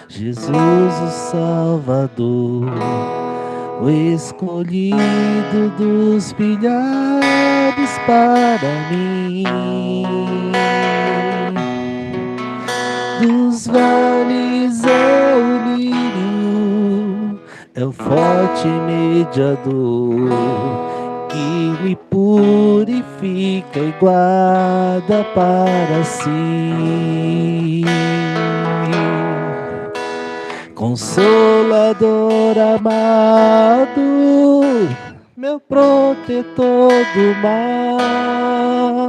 Jesus o Salvador, o escolhido dos milhares para mim. Dos vales é o lírio, é o forte mediador, que me purifica e guarda para si. Consolador amado, meu protetor do mal,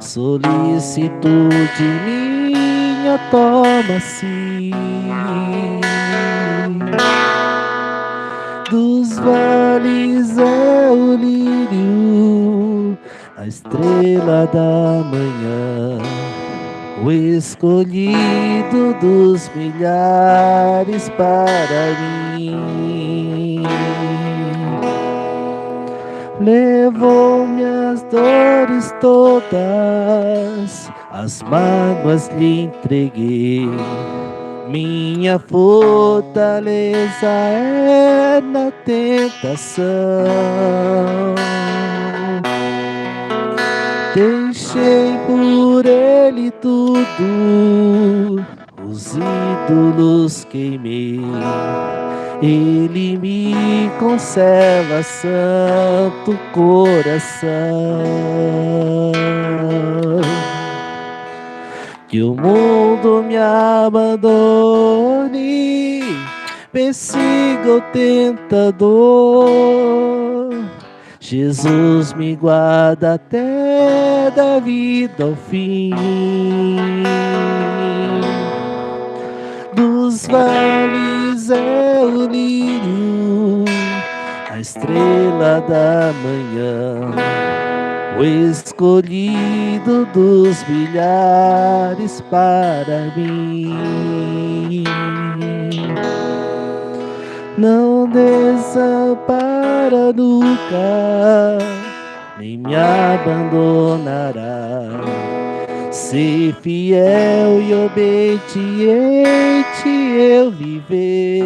solicitude minha toma-se. Dos vales é o lírio, a estrela da manhã, o escolhido dos milhares para mim. Levou minhas dores todas, as mágoas lhe entreguei. Minha fortaleza é na tentação. Deixei por ele tudo, os ídolos queimei. Ele me conserva, santo coração. Que o mundo me abandone, persiga o tentador. Jesus me guarda até da vida ao fim. Dos vales é o lírio, a estrela da manhã, o escolhido dos milhares para mim. Não desampara nunca, nem me abandonará. Ser fiel e obediente eu viver.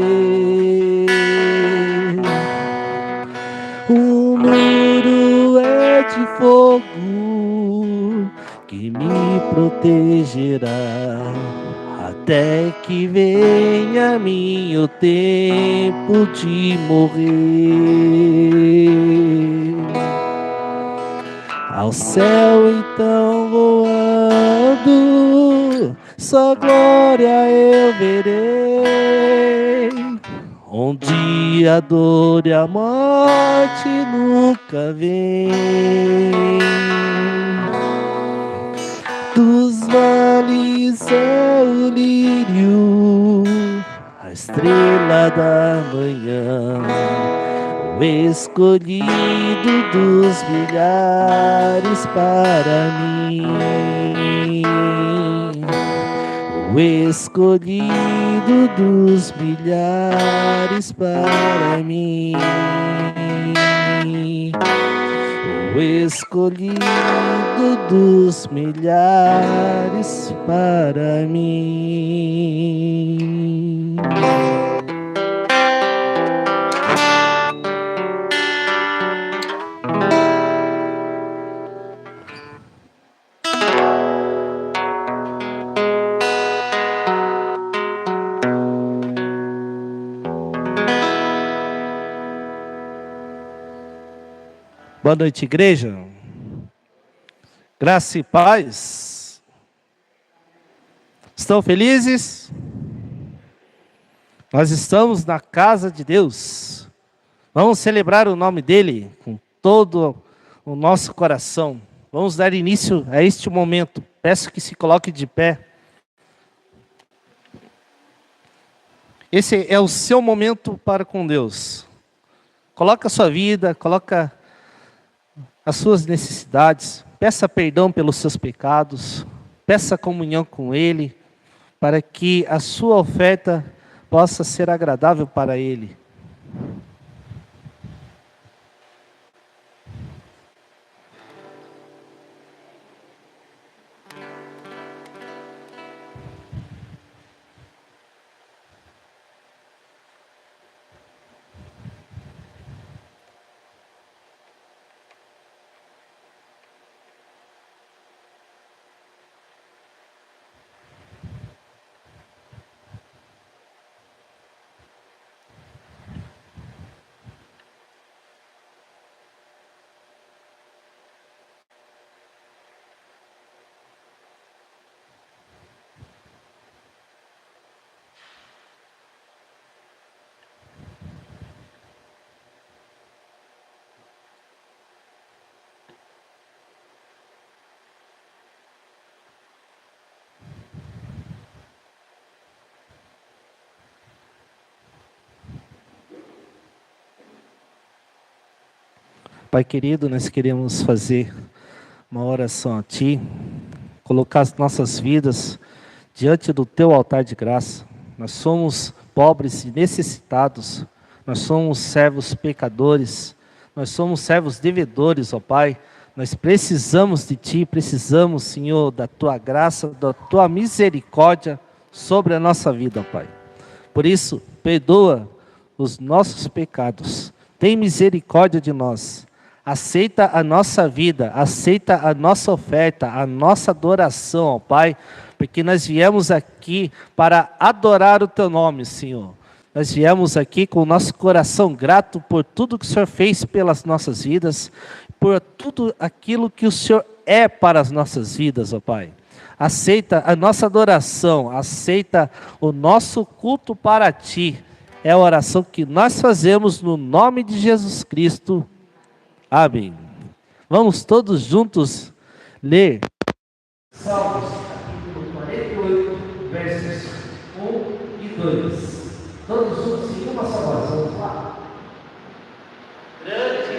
O muro é de fogo que me protegerá, até que venha a mim o tempo de morrer. Ao céu então voando, só glória eu verei, onde a dor e a morte nunca vêm. Dos vales é o lírio, a estrela da manhã, o escolhido dos milhares para mim. O escolhido dos milhares para mim. O escolhido dos milhares para mim. Boa noite, igreja. Graça e paz. Estão felizes? Nós estamos na casa de Deus. Vamos celebrar o nome dele com todo o nosso coração. Vamos dar início a este momento. Peço que se coloque de pé. Esse é o seu momento para com Deus. Coloca a sua vida, coloca as suas necessidades, peça perdão pelos seus pecados, peça comunhão com Ele, para que a sua oferta possa ser agradável para Ele. Pai querido, nós queremos fazer uma oração a Ti, colocar as nossas vidas diante do Teu altar de graça. Nós somos pobres e necessitados, nós somos servos pecadores, nós somos servos devedores, ó Pai. Nós precisamos de Ti, precisamos, Senhor, da Tua graça, da Tua misericórdia sobre a nossa vida, ó Pai. Por isso, perdoa os nossos pecados, tem misericórdia de nós, aceita a nossa vida, aceita a nossa oferta, a nossa adoração, ó Pai, porque nós viemos aqui para adorar o Teu nome, Senhor. Nós viemos aqui com o nosso coração grato por tudo que o Senhor fez pelas nossas vidas, por tudo aquilo que o Senhor é para as nossas vidas, ó Pai. Aceita a nossa adoração, aceita o nosso culto para Ti. É a oração que nós fazemos no nome de Jesus Cristo. Amém. Vamos todos juntos ler Salmos, capítulo 48, versos 1 e 2. Todos juntos em uma só voz, vamos lá. Grande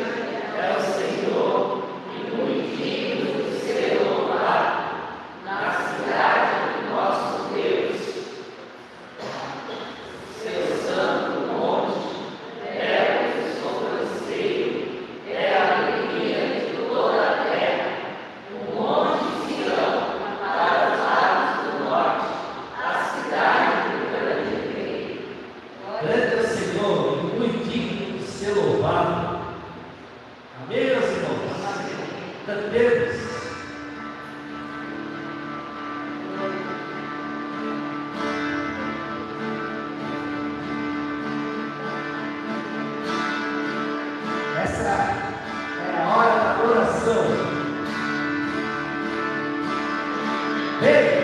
é o Senhor e muito digno de ser louvado na cidade do nosso Deus. Seu santo monte é o sobranceiro, é a alegria de toda a terra. O monte Sião para os lados do norte, a cidade do grande rei. Grande é o Senhor e muito digno de ser louvado. Amém, meus irmãos? Cantemos. Essa é a hora da oração. Vem!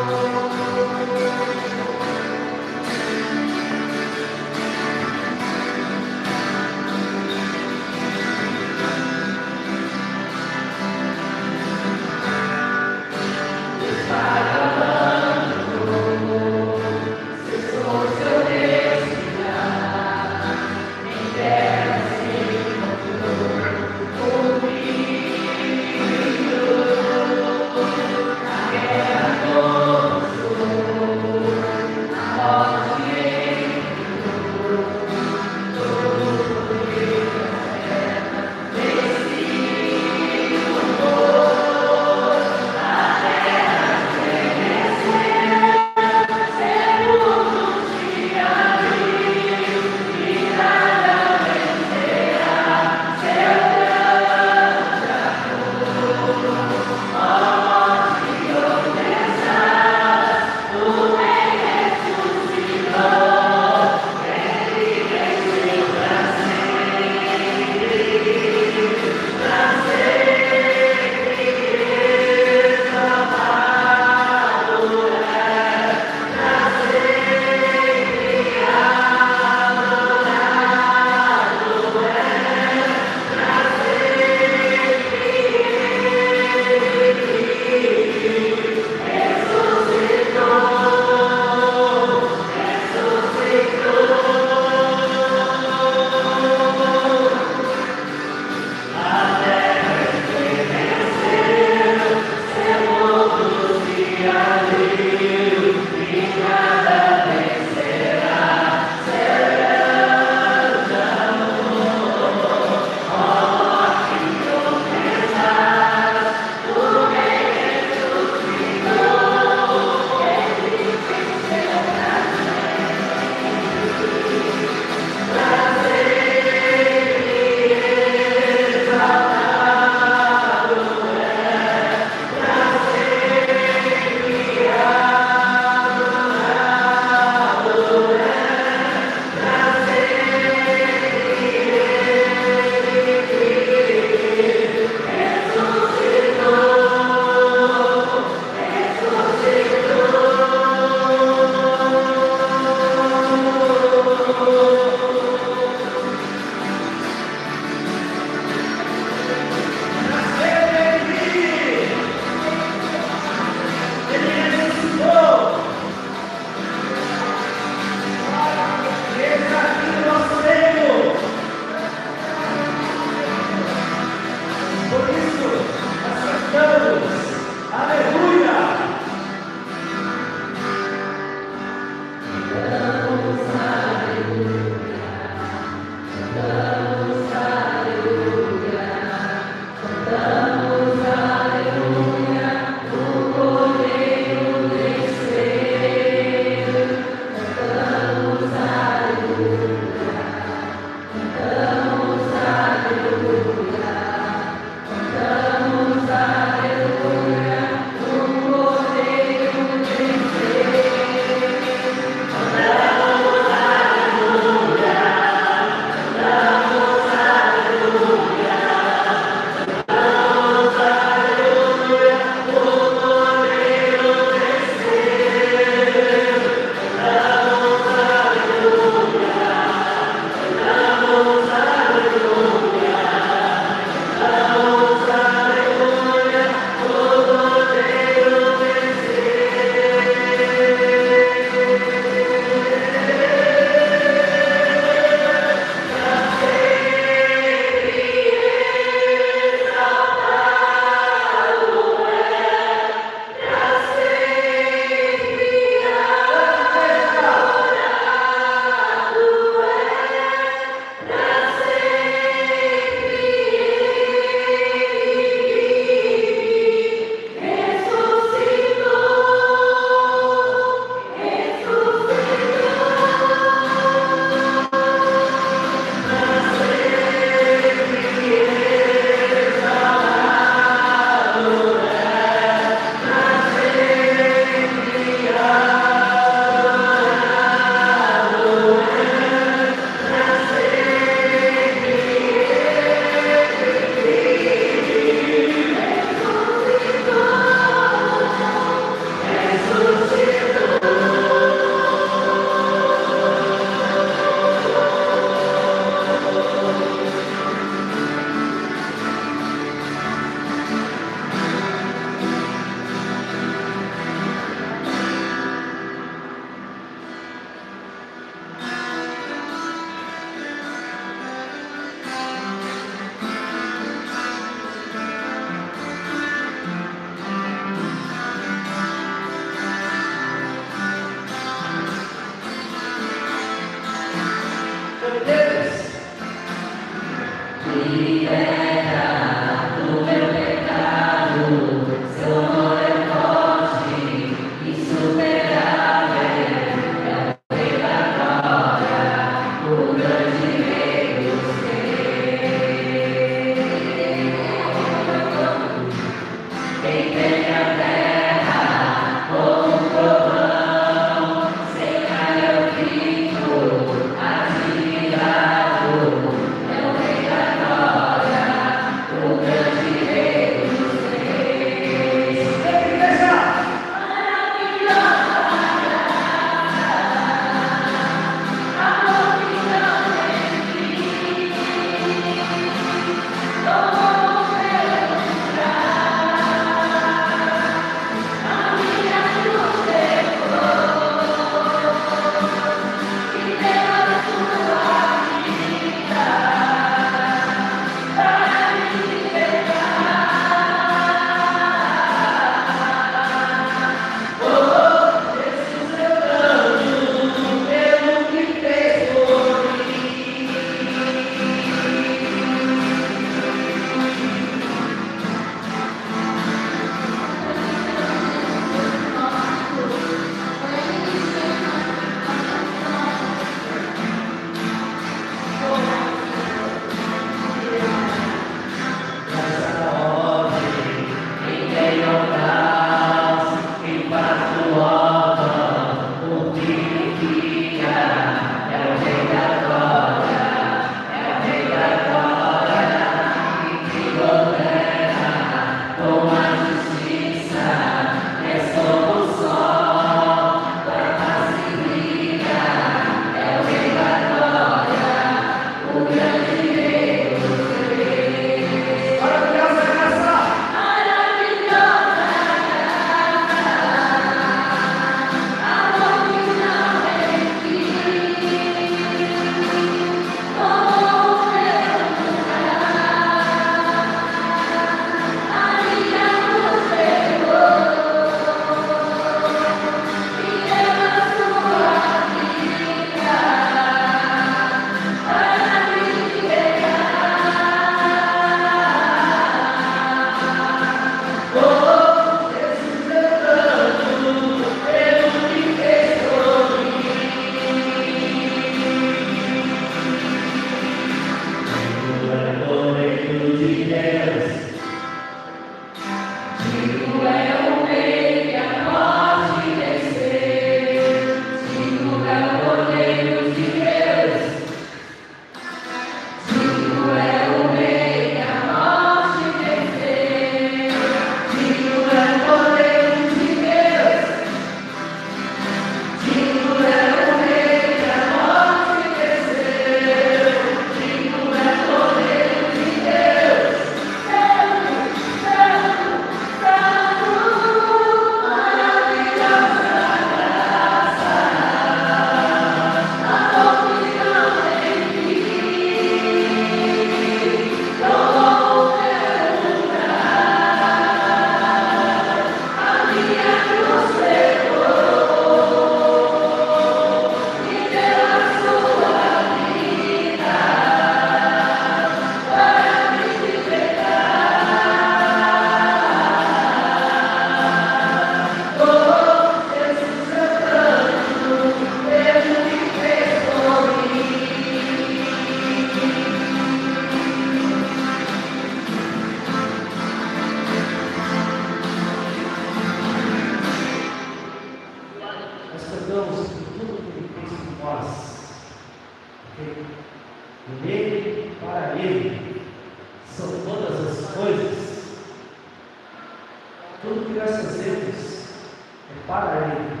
para Ele,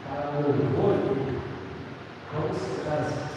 para o louvor dele. Vamos cantar assim.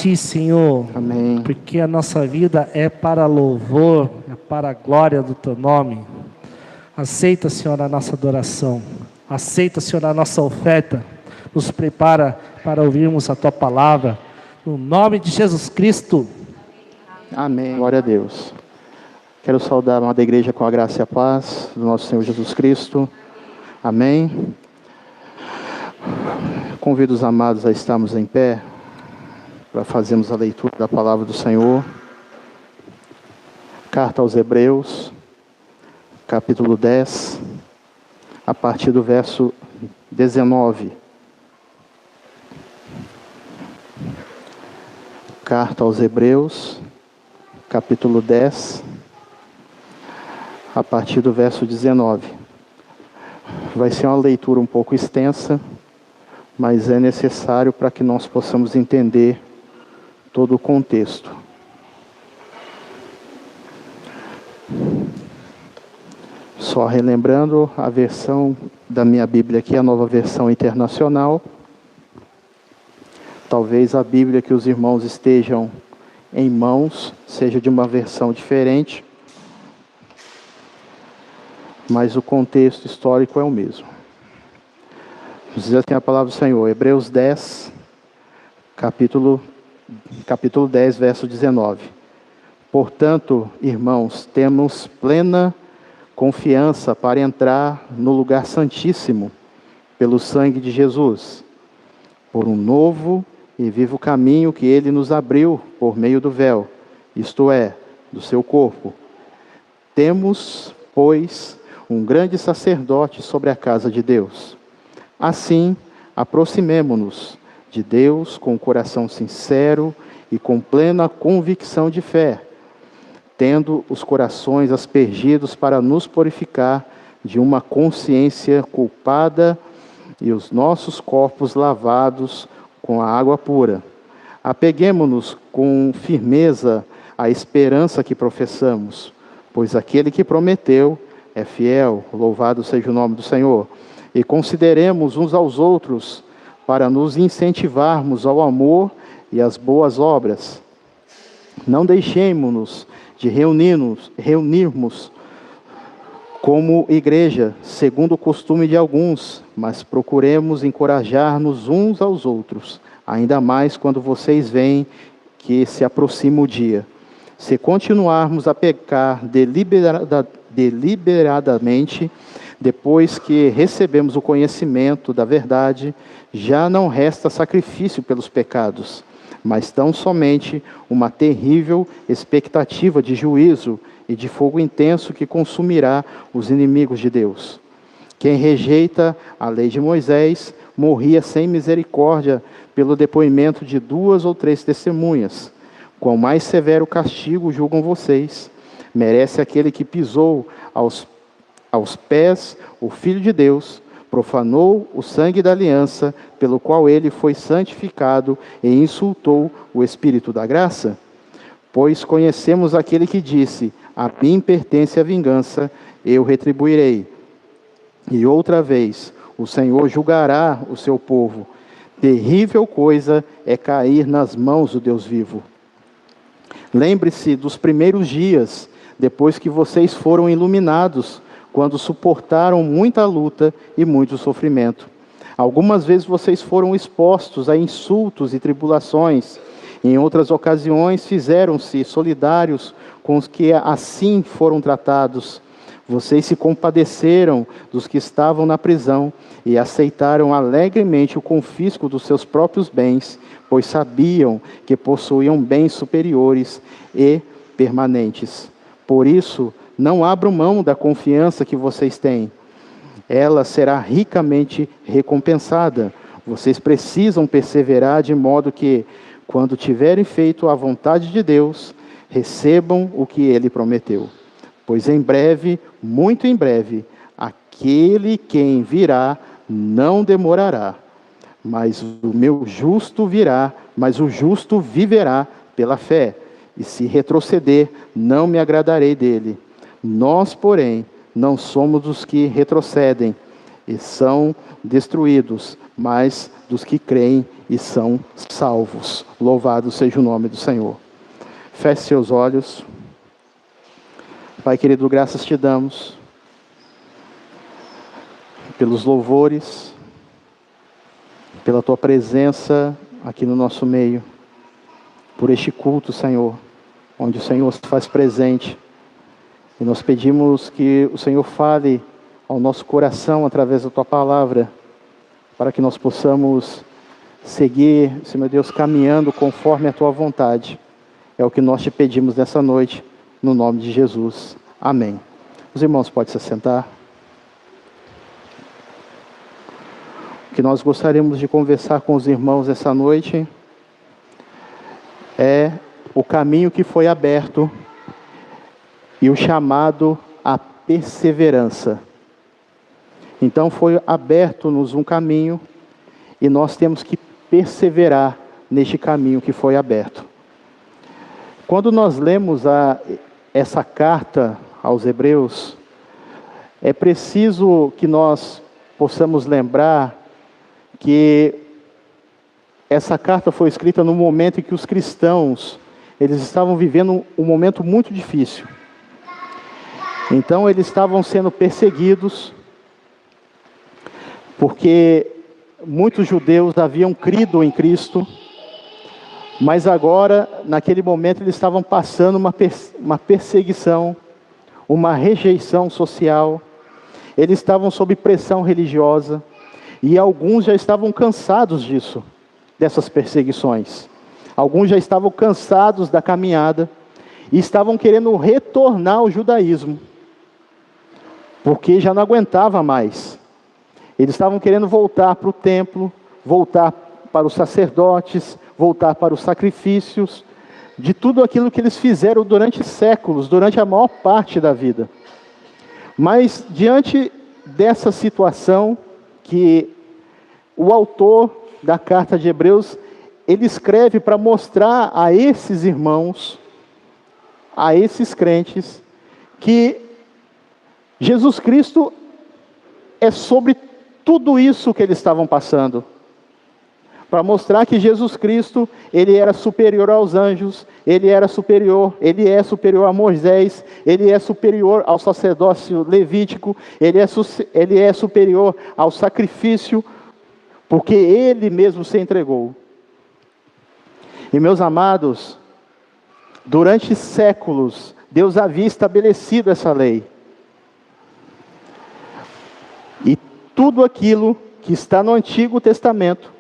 Ti, Senhor. Amém. Porque a nossa vida é para louvor, é para a glória do Teu nome. Aceita, Senhor, a nossa adoração. Aceita, Senhor, a nossa oferta. Nos prepara para ouvirmos a Tua palavra. No nome de Jesus Cristo. Amém. Glória a Deus. Quero saudar a amada igreja com a graça e a paz do nosso Senhor Jesus Cristo. Amém. Convido os amados a estarmos em pé para fazermos a leitura da palavra do Senhor. Carta aos Hebreus, capítulo 10, a partir do verso 19. Carta aos Hebreus, capítulo 10, a partir do verso 19. Vai ser uma leitura um pouco extensa, mas é necessário para que nós possamos entender todo o contexto. Só relembrando, a versão da minha Bíblia aqui é a Nova Versão Internacional. Talvez a Bíblia que os irmãos estejam em mãos seja de uma versão diferente, mas o contexto histórico é o mesmo. Diz assim a palavra do Senhor, Hebreus 10, capítulo 10, verso 19. Portanto, irmãos, temos plena confiança para entrar no lugar santíssimo, pelo sangue de Jesus, por um novo e vivo caminho que Ele nos abriu por meio do véu, isto é, do seu corpo. Temos, pois, um grande sacerdote sobre a casa de Deus. Assim, aproximemo-nos de Deus com o coração sincero e com plena convicção de fé, tendo os corações aspergidos para nos purificar de uma consciência culpada e os nossos corpos lavados com a água pura. Apeguemo-nos com firmeza à esperança que professamos, pois aquele que prometeu é fiel, louvado seja o nome do Senhor. E consideremos uns aos outros para nos incentivarmos ao amor e às boas obras. Não deixemos-nos de reunirmos como igreja, segundo o costume de alguns, mas procuremos encorajar-nos uns aos outros, ainda mais quando vocês veem que se aproxima o dia. Se continuarmos a pecar deliberadamente, depois que recebemos o conhecimento da verdade, já não resta sacrifício pelos pecados, mas tão somente uma terrível expectativa de juízo e de fogo intenso que consumirá os inimigos de Deus. Quem rejeita a lei de Moisés morria sem misericórdia pelo depoimento de 2 ou 3 testemunhas. Quão mais severo castigo julgam vocês? Merece aquele que pisou aos pés o Filho de Deus, profanou o sangue da aliança, pelo qual ele foi santificado e insultou o Espírito da graça? Pois conhecemos aquele que disse, a mim pertence a vingança, eu retribuirei. E outra vez, o Senhor julgará o seu povo. Terrível coisa é cair nas mãos do Deus vivo. Lembre-se dos primeiros dias, depois que vocês foram iluminados, quando suportaram muita luta e muito sofrimento. Algumas vezes vocês foram expostos a insultos e tribulações. Em outras ocasiões fizeram-se solidários com os que assim foram tratados. Vocês se compadeceram dos que estavam na prisão e aceitaram alegremente o confisco dos seus próprios bens, pois sabiam que possuíam bens superiores e permanentes. Por isso, não abram mão da confiança que vocês têm. Ela será ricamente recompensada. Vocês precisam perseverar de modo que, quando tiverem feito a vontade de Deus, recebam o que Ele prometeu. Pois em breve, muito em breve, aquele quem virá não demorará. Mas o meu justo virá, mas o justo viverá pela fé. E se retroceder, não me agradarei dele. Nós, porém, não somos dos que retrocedem e são destruídos, mas dos que creem e são salvos. Louvado seja o nome do Senhor. Feche seus olhos. Pai querido, graças te damos pelos louvores, pela tua presença aqui no nosso meio, por este culto, Senhor, onde o Senhor se faz presente. E nós pedimos que o Senhor fale ao nosso coração através da tua palavra, para que nós possamos seguir, Senhor Deus, caminhando conforme a tua vontade. É o que nós te pedimos nessa noite, no nome de Jesus. Amém. Os irmãos podem se assentar. O que nós gostaríamos de conversar com os irmãos essa noite é o caminho que foi aberto e o chamado à perseverança. Então foi aberto-nos um caminho e nós temos que perseverar neste caminho que foi aberto. Quando nós lemos essa carta aos Hebreus, é preciso que nós possamos lembrar que essa carta foi escrita no momento em que os cristãos, eles estavam vivendo um momento muito difícil. Então eles estavam sendo perseguidos, porque muitos judeus haviam crido em Cristo, mas agora, naquele momento, eles estavam passando uma perseguição, uma rejeição social. Eles estavam sob pressão religiosa, e alguns já estavam cansados disso, dessas perseguições. Alguns já estavam cansados da caminhada, e estavam querendo retornar ao judaísmo, porque já não aguentava mais. Eles estavam querendo voltar para o templo, voltar para os sacerdotes, voltar para os sacrifícios, de tudo aquilo que eles fizeram durante séculos, durante a maior parte da vida. Mas, diante dessa situação, que o autor da carta de Hebreus, ele escreve para mostrar a esses irmãos, a esses crentes, que Jesus Cristo é sobre tudo isso que eles estavam passando. Para mostrar que Jesus Cristo, ele era superior aos anjos, ele é superior a Moisés, ele é superior ao sacerdócio levítico, ele é superior ao sacrifício, porque ele mesmo se entregou. E meus amados, durante séculos, Deus havia estabelecido essa lei. E tudo aquilo que está no Antigo Testamento,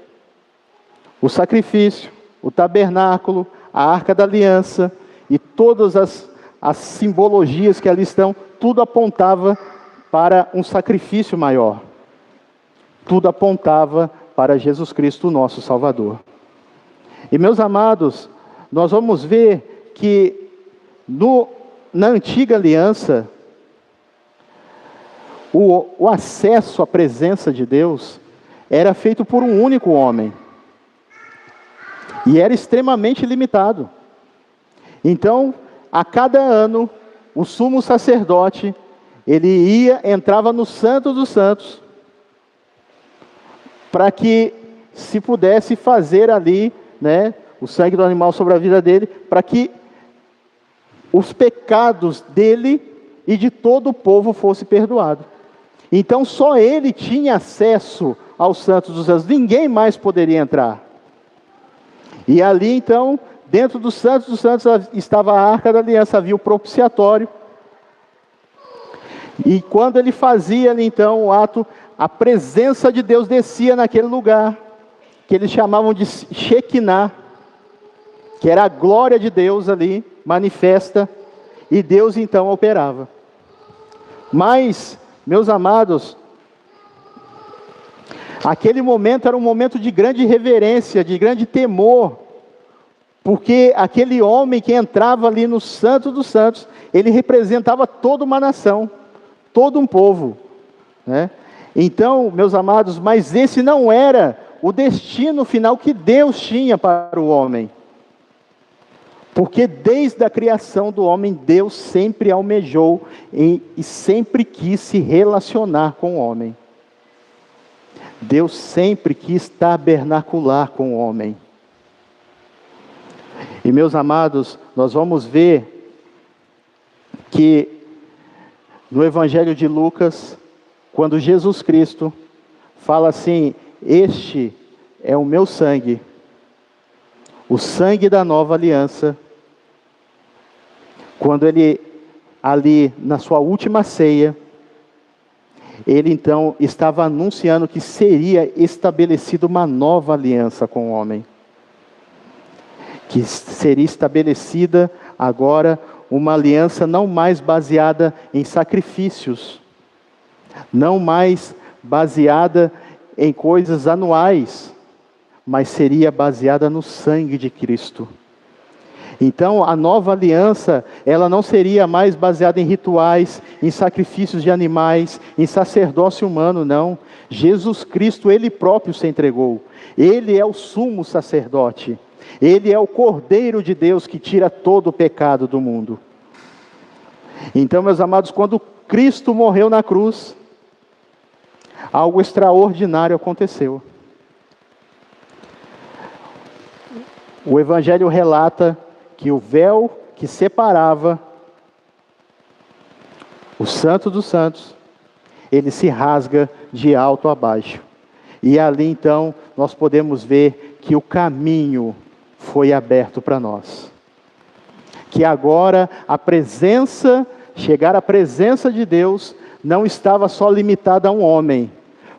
o sacrifício, o tabernáculo, a arca da aliança e todas as simbologias que ali estão, tudo apontava para um sacrifício maior. Tudo apontava para Jesus Cristo, nosso Salvador. E meus amados, nós vamos ver que na antiga aliança, o acesso à presença de Deus era feito por um único homem. E era extremamente limitado. Então, a cada ano, o sumo sacerdote, ele entrava no Santo dos Santos, para que se pudesse fazer ali, o sangue do animal sobre a vida dele, para que os pecados dele e de todo o povo fosse perdoado. Então, só ele tinha acesso ao Santo dos Santos, ninguém mais poderia entrar. E ali então, dentro do Santo dos Santos, estava a Arca da Aliança, havia o propiciatório. E quando ele fazia ali então o ato, a presença de Deus descia naquele lugar, que eles chamavam de Shekinah, que era a glória de Deus ali, manifesta, e Deus então operava. Mas, meus amados, aquele momento era um momento de grande reverência, de grande temor, porque aquele homem que entrava ali no Santo dos Santos, ele representava toda uma nação, todo um povo, Então, meus amados, mas esse não era o destino final que Deus tinha para o homem. Porque desde a criação do homem, Deus sempre almejou e sempre quis se relacionar com o homem. Deus sempre quis tabernacular com o homem. E meus amados, nós vamos ver que no Evangelho de Lucas, quando Jesus Cristo fala assim: este é o meu sangue, o sangue da nova aliança. Quando ele, ali na sua última ceia, ele então estava anunciando que seria estabelecida uma nova aliança com o homem. Que seria estabelecida agora uma aliança não mais baseada em sacrifícios, não mais baseada em coisas anuais, mas seria baseada no sangue de Cristo. Então, a nova aliança, ela não seria mais baseada em rituais, em sacrifícios de animais, em sacerdócio humano, não. Jesus Cristo, Ele próprio se entregou. Ele é o sumo sacerdote. Ele é o Cordeiro de Deus que tira todo o pecado do mundo. Então, meus amados, quando Cristo morreu na cruz, algo extraordinário aconteceu. O Evangelho relata que o véu que separava o Santo dos Santos, ele se rasga de alto a baixo. E ali então nós podemos ver que o caminho foi aberto para nós. Que agora chegar à presença de Deus não estava só limitada a um homem,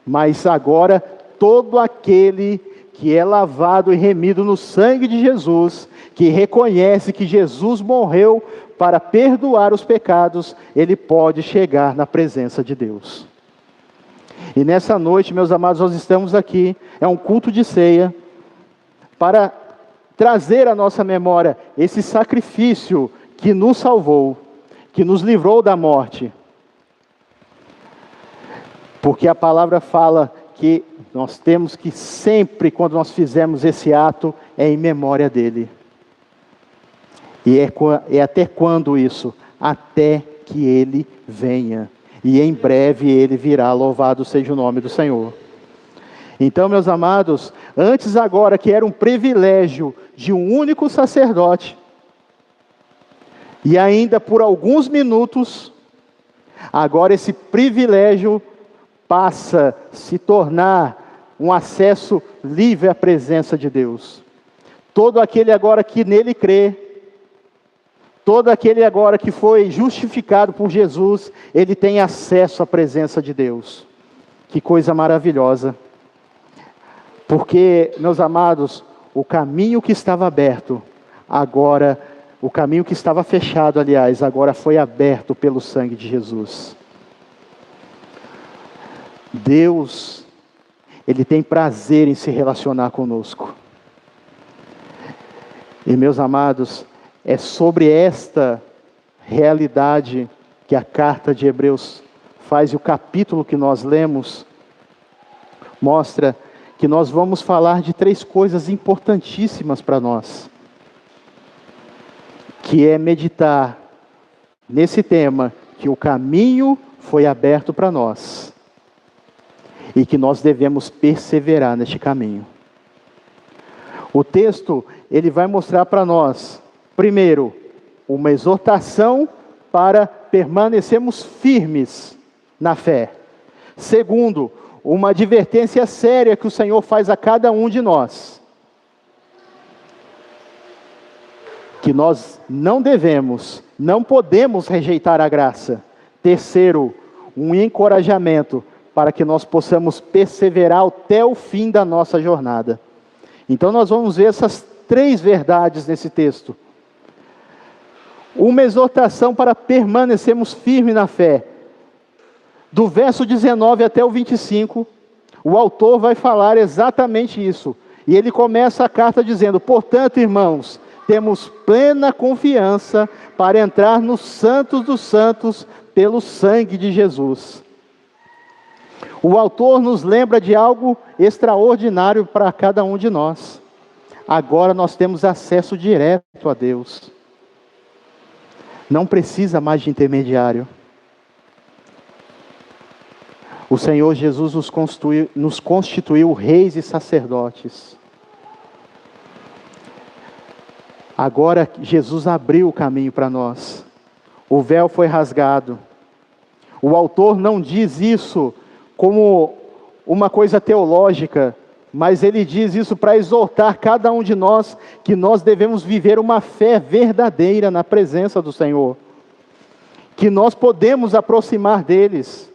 mas agora todo aquele que é lavado e remido no sangue de Jesus, que reconhece que Jesus morreu para perdoar os pecados, ele pode chegar na presença de Deus. E nessa noite, meus amados, nós estamos aqui, é um culto de ceia, para trazer à nossa memória esse sacrifício que nos salvou, que nos livrou da morte. Porque a palavra fala que nós temos que sempre, quando nós fizermos esse ato, é em memória dele. E é até quando isso? Até que ele venha. E em breve ele virá, louvado seja o nome do Senhor. Então, meus amados, antes agora que era um privilégio de um único sacerdote, e ainda por alguns minutos, agora esse privilégio passa a se tornar um acesso livre à presença de Deus. Todo aquele agora que nele crê, todo aquele agora que foi justificado por Jesus, ele tem acesso à presença de Deus. Que coisa maravilhosa. Porque, meus amados, o caminho que estava aberto, agora, o caminho que estava fechado, aliás, agora foi aberto pelo sangue de Jesus. Deus, Ele tem prazer em se relacionar conosco. E meus amados, é sobre esta realidade que a carta de Hebreus faz, e o capítulo que nós lemos mostra que nós vamos falar de 3 coisas importantíssimas para nós, que é meditar nesse tema, que o caminho foi aberto para nós, e que nós devemos perseverar neste caminho. O texto, ele vai mostrar para nós, primeiro, uma exortação para permanecermos firmes na fé. Segundo, uma advertência séria que o Senhor faz a cada um de nós. Que nós não devemos, não podemos rejeitar a graça. Terceiro, um encorajamento para que nós possamos perseverar até o fim da nossa jornada. Então nós vamos ver essas 3 verdades nesse texto. Uma exortação para permanecermos firmes na fé. Do verso 19 até o 25, o autor vai falar exatamente isso. E ele começa a carta dizendo: portanto, irmãos, temos plena confiança para entrar no Santos dos Santos pelo sangue de Jesus. O autor nos lembra de algo extraordinário para cada um de nós. Agora nós temos acesso direto a Deus. Não precisa mais de intermediário. O Senhor Jesus nos constituiu reis e sacerdotes. Agora Jesus abriu o caminho para nós. O véu foi rasgado. O autor não diz isso como uma coisa teológica, mas ele diz isso para exortar cada um de nós que nós devemos viver uma fé verdadeira na presença do Senhor, que nós podemos aproximar deles.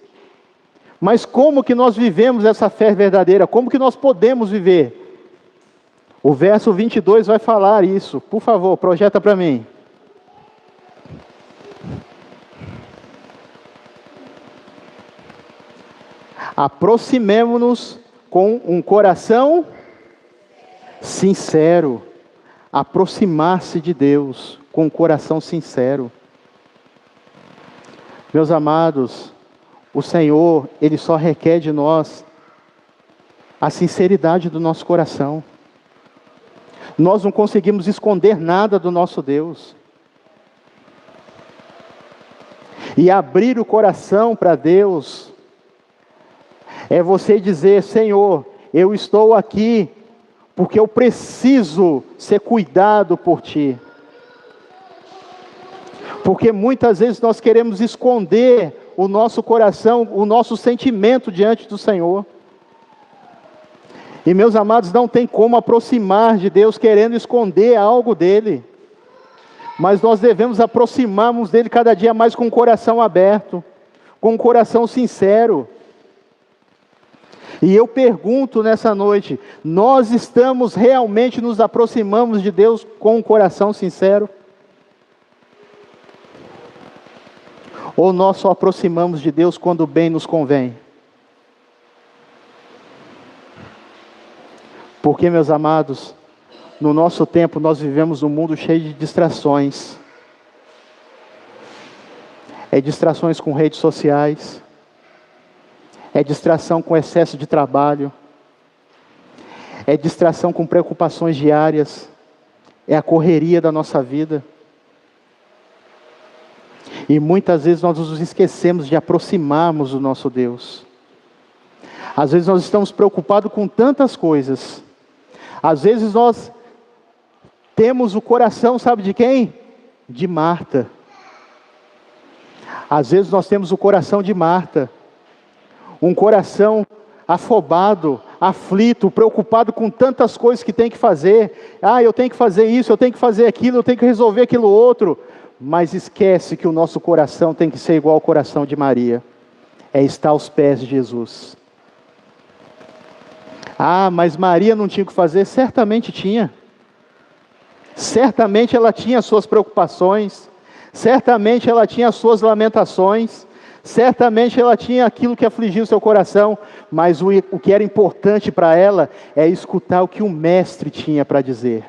Mas como que nós vivemos essa fé verdadeira? Como que nós podemos viver? O verso 22 vai falar isso. Por favor, projeta para mim. Aproximemo-nos com um coração sincero. Aproximar-se de Deus com um coração sincero. Meus amados, o Senhor, Ele só requer de nós a sinceridade do nosso coração. Nós não conseguimos esconder nada do nosso Deus. E abrir o coração para Deus é você dizer: Senhor, eu estou aqui porque eu preciso ser cuidado por Ti. Porque muitas vezes nós queremos esconder o nosso coração, o nosso sentimento diante do Senhor. E meus amados, não tem como aproximar de Deus querendo esconder algo dEle. Mas nós devemos aproximarmos dEle cada dia mais com o coração aberto, com o coração sincero. E eu pergunto nessa noite, nós estamos realmente nos aproximamos de Deus com um coração sincero? Ou nós só aproximamos de Deus quando bem nos convém? Porque, meus amados, no nosso tempo nós vivemos um mundo cheio de distrações. É distrações com redes sociais. É distração com excesso de trabalho. É distração com preocupações diárias. É a correria da nossa vida. E muitas vezes nós nos esquecemos de aproximarmos do nosso Deus. Às vezes nós estamos preocupados com tantas coisas. Às vezes nós temos o coração, sabe de quem? De Marta. Às vezes nós temos o coração de Marta. Um coração afobado, aflito, preocupado com tantas coisas que tem que fazer. Eu tenho que fazer isso, eu tenho que fazer aquilo, eu tenho que resolver aquilo outro. Mas esquece que o nosso coração tem que ser igual ao coração de Maria. É estar aos pés de Jesus. Mas Maria não tinha o que fazer? Certamente tinha. Certamente ela tinha as suas preocupações. Certamente ela tinha as suas lamentações. Certamente ela tinha aquilo que afligia o seu coração. Mas o que era importante para ela é escutar o que o Mestre tinha para dizer.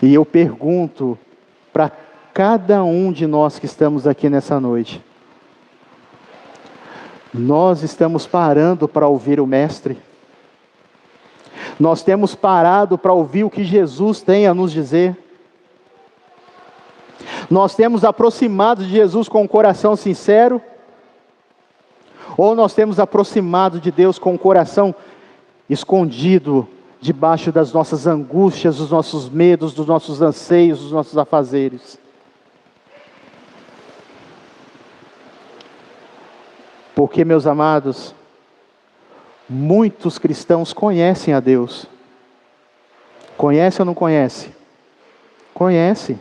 E eu pergunto para cada um de nós que estamos aqui nessa noite: nós estamos parando para ouvir o Mestre? Nós temos parado para ouvir o que Jesus tem a nos dizer? Nós temos aproximado de Jesus com um coração sincero? Ou nós temos aproximado de Deus com um coração escondido debaixo das nossas angústias, dos nossos medos, dos nossos anseios, dos nossos afazeres? Porque, meus amados, muitos cristãos conhecem a Deus. Conhece ou não conhece? Conhece.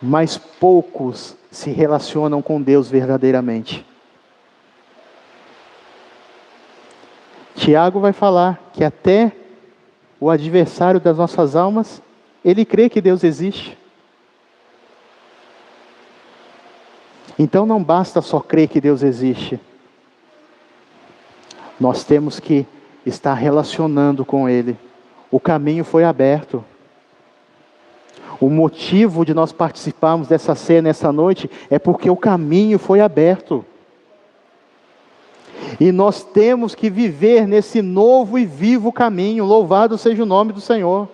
Mas poucos se relacionam com Deus verdadeiramente. Tiago vai falar que até o adversário das nossas almas, ele crê que Deus existe. Então não basta só crer que Deus existe. Nós temos que estar relacionando com Ele. O caminho foi aberto. O motivo de nós participarmos dessa ceia nessa noite é porque o caminho foi aberto. E nós temos que viver nesse novo e vivo caminho. Louvado seja o nome do Senhor.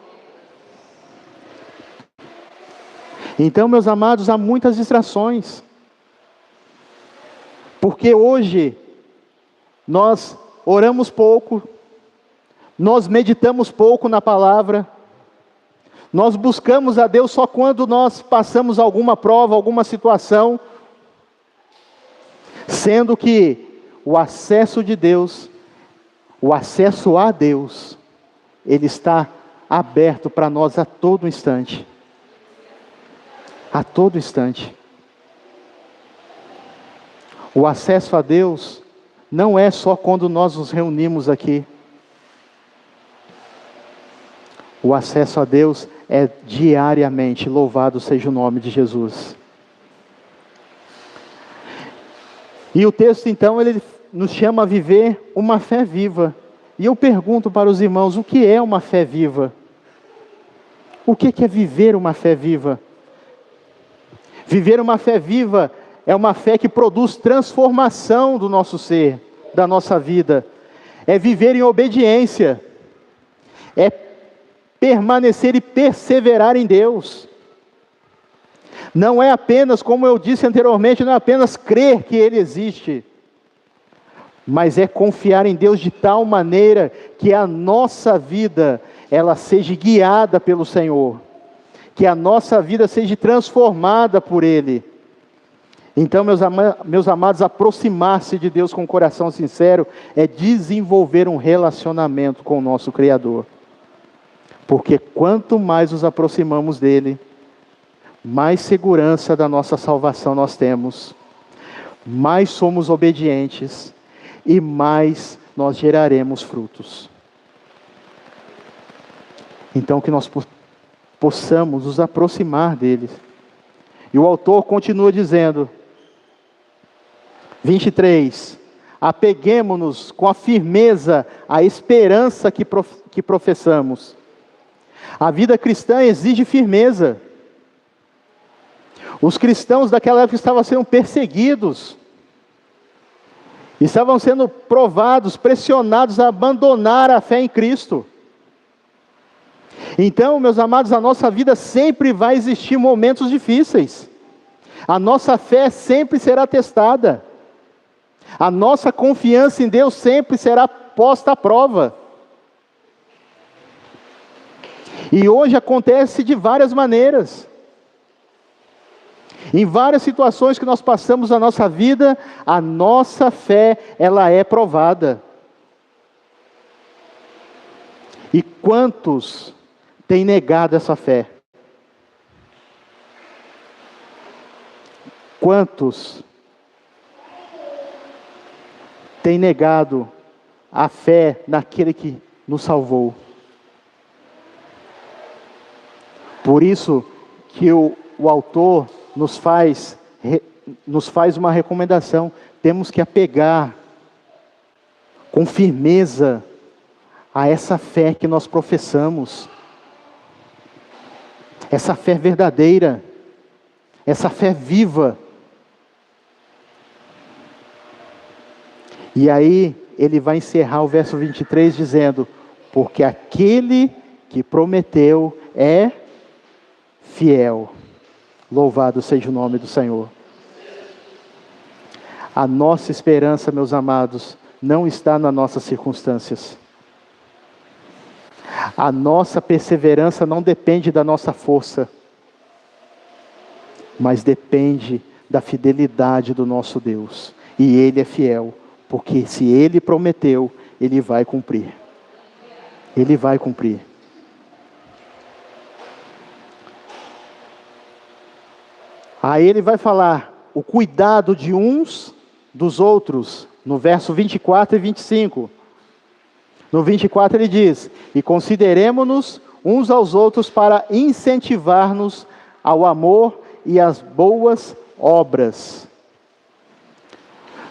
Então, meus amados, há muitas distrações. Porque hoje nós oramos pouco, nós meditamos pouco na palavra, nós buscamos a Deus só quando nós passamos alguma prova, alguma situação, sendo que o acesso de Deus, o acesso a Deus, ele está aberto para nós a todo instante. A todo instante. O acesso a Deus não é só quando nós nos reunimos aqui. O acesso a Deus é diariamente. Louvado seja o nome de Jesus. E o texto então, ele nos chama a viver uma fé viva. E eu pergunto para os irmãos, o que é uma fé viva? O que é viver uma fé viva? Viver uma fé viva é uma fé que produz transformação do nosso ser, da nossa vida. É viver em obediência. É permanecer e perseverar em Deus. Não é apenas, como eu disse anteriormente, não é apenas crer que Ele existe, mas é confiar em Deus de tal maneira que a nossa vida, ela seja guiada pelo Senhor, que a nossa vida seja transformada por Ele. Então, meus amados, aproximar-se de Deus com um coração sincero é desenvolver um relacionamento com o nosso Criador. Porque quanto mais nos aproximamos dEle, mais segurança da nossa salvação nós temos, mais somos obedientes e mais nós geraremos frutos. Então que nós possamos nos aproximar dele. E o autor continua dizendo, 23, apeguemo-nos com a firmeza à esperança que professamos. A vida cristã exige firmeza. Os cristãos daquela época estavam sendo perseguidos, estavam sendo provados, pressionados a abandonar a fé em Cristo. Então, meus amados, na nossa vida sempre vai existir momentos difíceis. A nossa fé sempre será testada. A nossa confiança em Deus sempre será posta à prova. E hoje acontece de várias maneiras. Em várias situações que nós passamos na nossa vida, a nossa fé, ela é provada. E quantos têm negado essa fé? Quantos têm negado a fé naquele que nos salvou? Por isso que o autor nos faz uma recomendação. Temos que apegar com firmeza a essa fé que nós professamos. Essa fé verdadeira. Essa fé viva. E aí ele vai encerrar o verso 23 dizendo, porque aquele que prometeu é fiel. Louvado seja o nome do Senhor. A nossa esperança, meus amados, não está nas nossas circunstâncias. A nossa perseverança não depende da nossa força, mas depende da fidelidade do nosso Deus. E Ele é fiel, porque se Ele prometeu, Ele vai cumprir. Ele vai cumprir. Aí ele vai falar o cuidado de uns dos outros, no verso 24 e 25. No 24 ele diz, e consideremo-nos uns aos outros para incentivar-nos ao amor e às boas obras.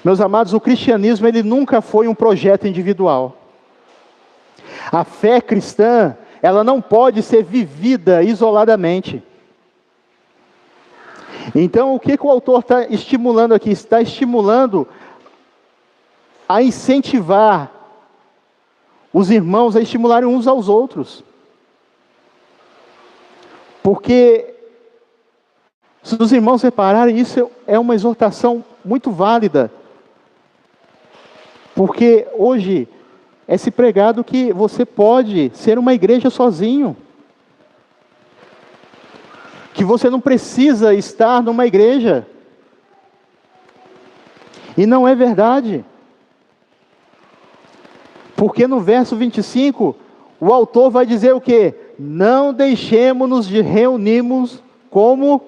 Meus amados, o cristianismo ele nunca foi um projeto individual. A fé cristã, ela não pode ser vivida isoladamente. Então, o que o autor está estimulando aqui? Está estimulando a incentivar os irmãos a estimularem uns aos outros. Porque, se os irmãos repararem, isso é uma exortação muito válida Porque hoje é se pregado que você pode ser uma igreja sozinho. Que você não precisa estar numa igreja. E não é verdade. Porque no verso 25, o autor vai dizer o quê? Não deixemos-nos de reunirmos como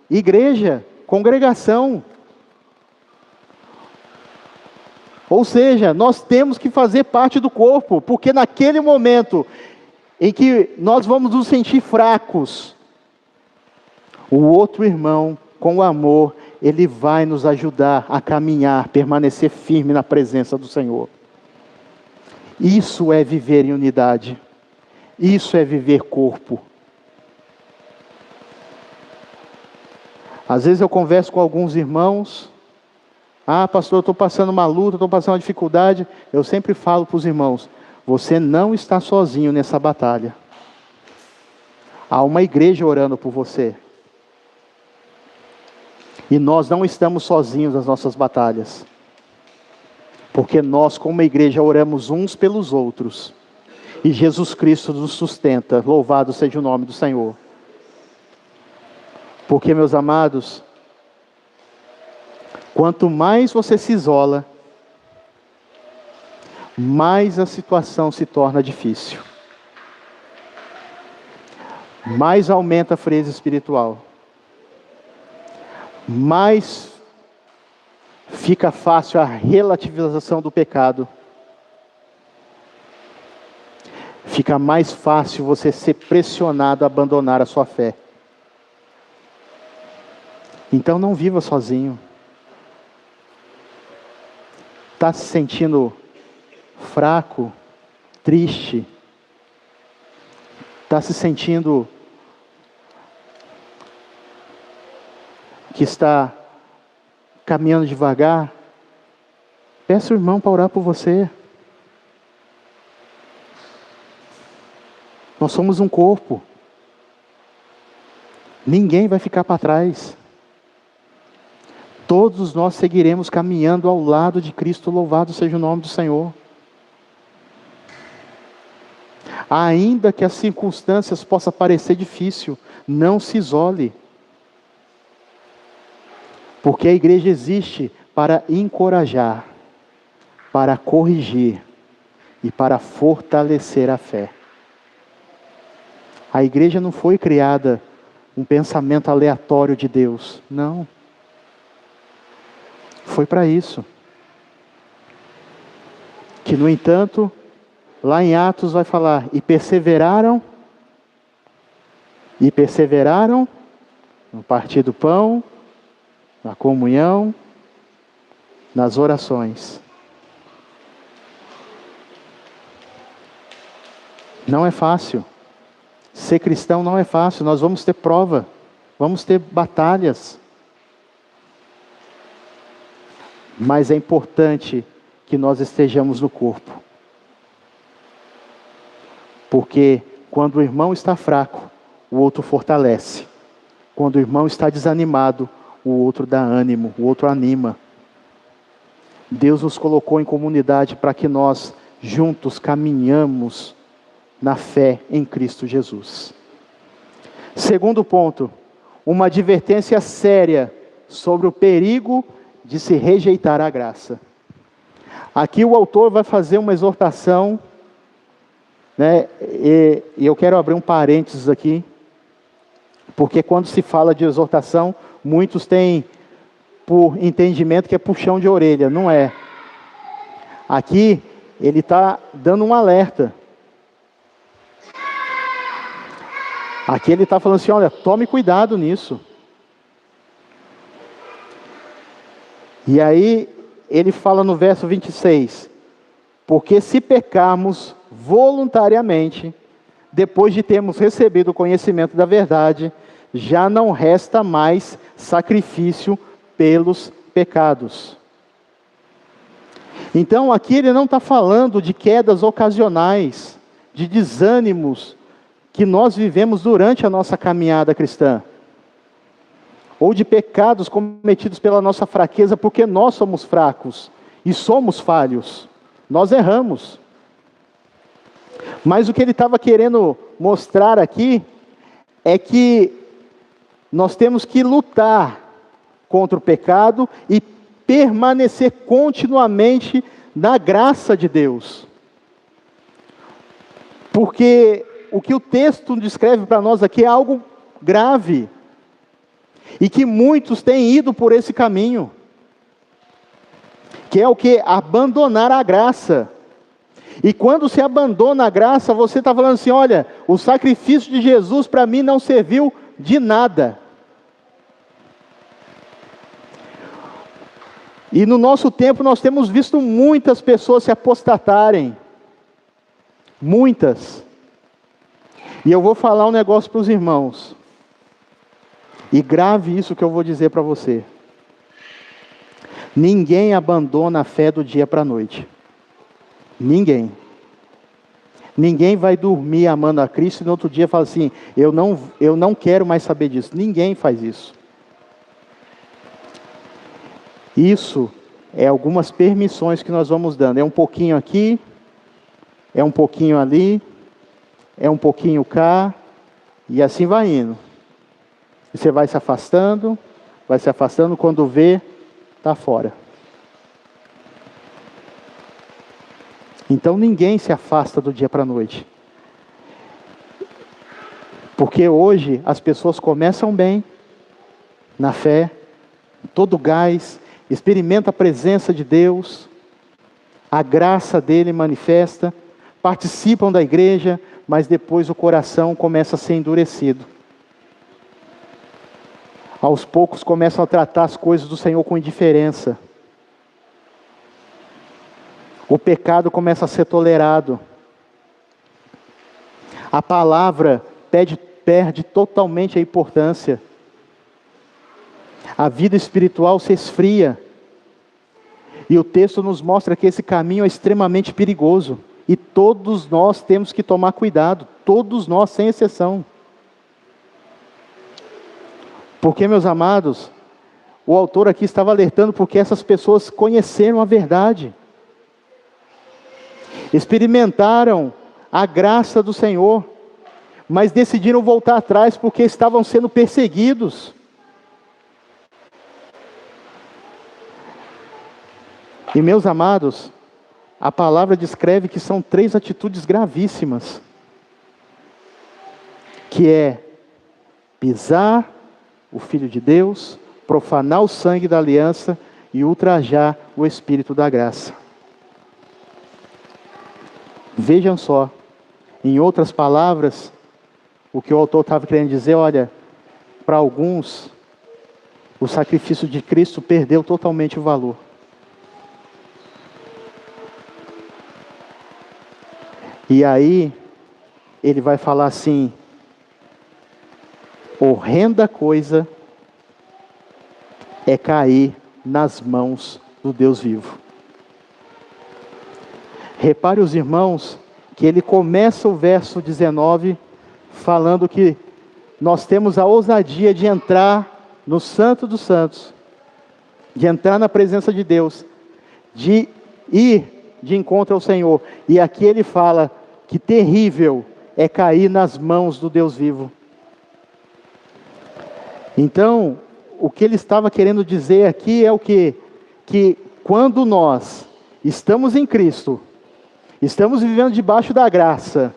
igreja, congregação. Ou seja, nós temos que fazer parte do corpo, porque naquele momento em que nós vamos nos sentir fracos, o outro irmão, com o amor, ele vai nos ajudar a caminhar, permanecer firme na presença do Senhor. Isso é viver em unidade. Isso é viver corpo. Às vezes eu converso com alguns irmãos. Ah, pastor, eu estou passando uma luta, estou passando uma dificuldade. Eu sempre falo para os irmãos, você não está sozinho nessa batalha. Há uma igreja orando por você. E nós não estamos sozinhos nas nossas batalhas. Porque nós, como igreja, oramos uns pelos outros. E Jesus Cristo nos sustenta. Louvado seja o nome do Senhor. Porque, meus amados, quanto mais você se isola, mais a situação se torna difícil. Mais aumenta a frieza espiritual. Mais fica fácil a relativização do pecado. Fica mais fácil você ser pressionado a abandonar a sua fé. Então não viva sozinho. Está se sentindo fraco, triste? Está se sentindo que está caminhando devagar? Peça ao irmão para orar por você. Nós somos um corpo. Ninguém vai ficar para trás. Todos nós seguiremos caminhando ao lado de Cristo, louvado seja o nome do Senhor. Ainda que as circunstâncias possam parecer difícil, não se isole. Porque a igreja existe para encorajar, para corrigir e para fortalecer a fé. A igreja não foi criada um pensamento aleatório de Deus, não. Foi para isso. Que, no entanto, lá em Atos vai falar, e perseveraram no partir do pão, na comunhão, nas orações. Não é fácil. Ser cristão não é fácil. Nós vamos ter prova, vamos ter batalhas. Mas é importante que nós estejamos no corpo. Porque quando o irmão está fraco, o outro fortalece. Quando o irmão está desanimado, o outro dá ânimo, o outro anima. Deus nos colocou em comunidade para que nós juntos caminhamos na fé em Cristo Jesus. Segundo ponto, uma advertência séria sobre o perigo de se rejeitar a graça. Aqui o autor vai fazer uma exortação, né? E eu quero abrir um parênteses aqui, porque quando se fala de exortação, muitos têm por entendimento que é puxão de orelha. Não é. Aqui ele está dando um alerta. Aqui ele está falando assim, olha, tome cuidado nisso. E aí ele fala no verso 26, porque se pecarmos voluntariamente, depois de termos recebido o conhecimento da verdade, já não resta mais sacrifício pelos pecados. Então aqui ele não está falando de quedas ocasionais, de desânimos que nós vivemos durante a nossa caminhada cristã, ou de pecados cometidos pela nossa fraqueza, porque nós somos fracos e somos falhos, nós erramos. Mas o que ele estava querendo mostrar aqui é que nós temos que lutar contra o pecado e permanecer continuamente na graça de Deus. Porque o que o texto descreve para nós aqui é algo grave. E que muitos têm ido por esse caminho. Que é o que? Abandonar a graça. E quando se abandona a graça, você está falando assim, olha, o sacrifício de Jesus para mim não serviu de nada. E no nosso tempo nós temos visto muitas pessoas se apostatarem. Muitas. E eu vou falar um negócio para os irmãos. E grave isso que eu vou dizer para você. Ninguém abandona a fé do dia para a noite. Ninguém. Ninguém vai dormir amando a Cristo e no outro dia fala assim, eu não quero mais saber disso. Ninguém faz isso. Isso é algumas permissões que nós vamos dando. É um pouquinho aqui, é um pouquinho ali, é um pouquinho cá, e assim vai indo. Você vai se afastando, quando vê, está fora. Então ninguém se afasta do dia para a noite. Porque hoje as pessoas começam bem, na fé, todo gás, experimenta a presença de Deus, a graça dele manifesta, participam da igreja, mas depois o coração começa a ser endurecido. Aos poucos começam a tratar as coisas do Senhor com indiferença. O pecado começa a ser tolerado. A palavra perde totalmente a importância. A vida espiritual se esfria. E o texto nos mostra que esse caminho é extremamente perigoso. E todos nós temos que tomar cuidado. Todos nós, sem exceção. Porque, meus amados, o autor aqui estava alertando porque essas pessoas conheceram a verdade. Experimentaram a graça do Senhor. Mas decidiram voltar atrás porque estavam sendo perseguidos. E, meus amados, a palavra descreve que são 3 atitudes gravíssimas. Que é pisar o Filho de Deus, profanar o sangue da aliança e ultrajar o Espírito da graça. Vejam só, em outras palavras, o que o autor estava querendo dizer, olha, para alguns, o sacrifício de Cristo perdeu totalmente o valor. E aí, ele vai falar assim, horrenda coisa é cair nas mãos do Deus vivo. Repare os irmãos, que ele começa o verso 19, falando que nós temos a ousadia de entrar no Santo dos Santos, de entrar na presença de Deus, de ir de encontro ao Senhor. E aqui ele fala que terrível é cair nas mãos do Deus vivo. Então, o que ele estava querendo dizer aqui é o quê? Que quando nós estamos em Cristo, estamos vivendo debaixo da graça,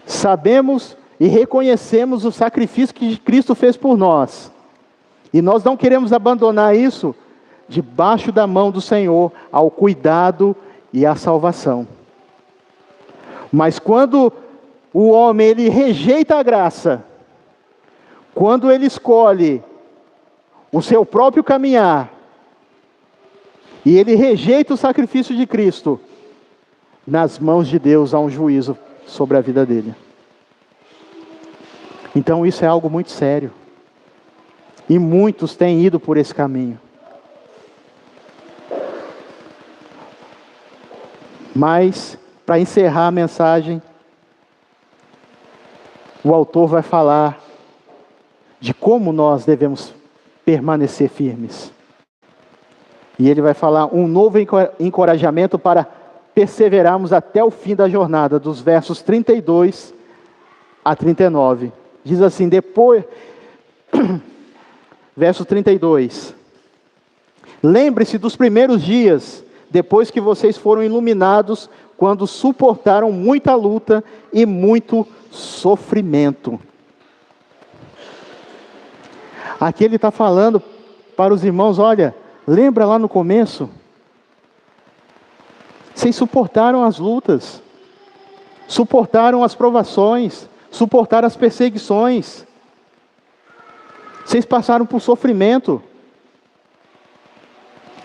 sabemos e reconhecemos o sacrifício que Cristo fez por nós, e nós não queremos abandonar isso, debaixo da mão do Senhor, ao cuidado e à salvação. Mas quando o homem ele rejeita a graça, quando ele escolhe o seu próprio caminhar, e ele rejeita o sacrifício de Cristo, nas mãos de Deus há um juízo sobre a vida dele. Então isso é algo muito sério. E muitos têm ido por esse caminho. Mas, para encerrar a mensagem, o autor vai falar de como nós devemos permanecer firmes. E ele vai falar um novo encorajamento para perseverarmos até o fim da jornada, dos versos 32 a 39. Diz assim, depois, verso 32. Lembre-se dos primeiros dias, depois que vocês foram iluminados, quando suportaram muita luta e muito sofrimento. Aqui ele está falando para os irmãos, olha, lembra lá no começo? Vocês suportaram as lutas, suportaram as provações, suportaram as perseguições. Vocês passaram por sofrimento.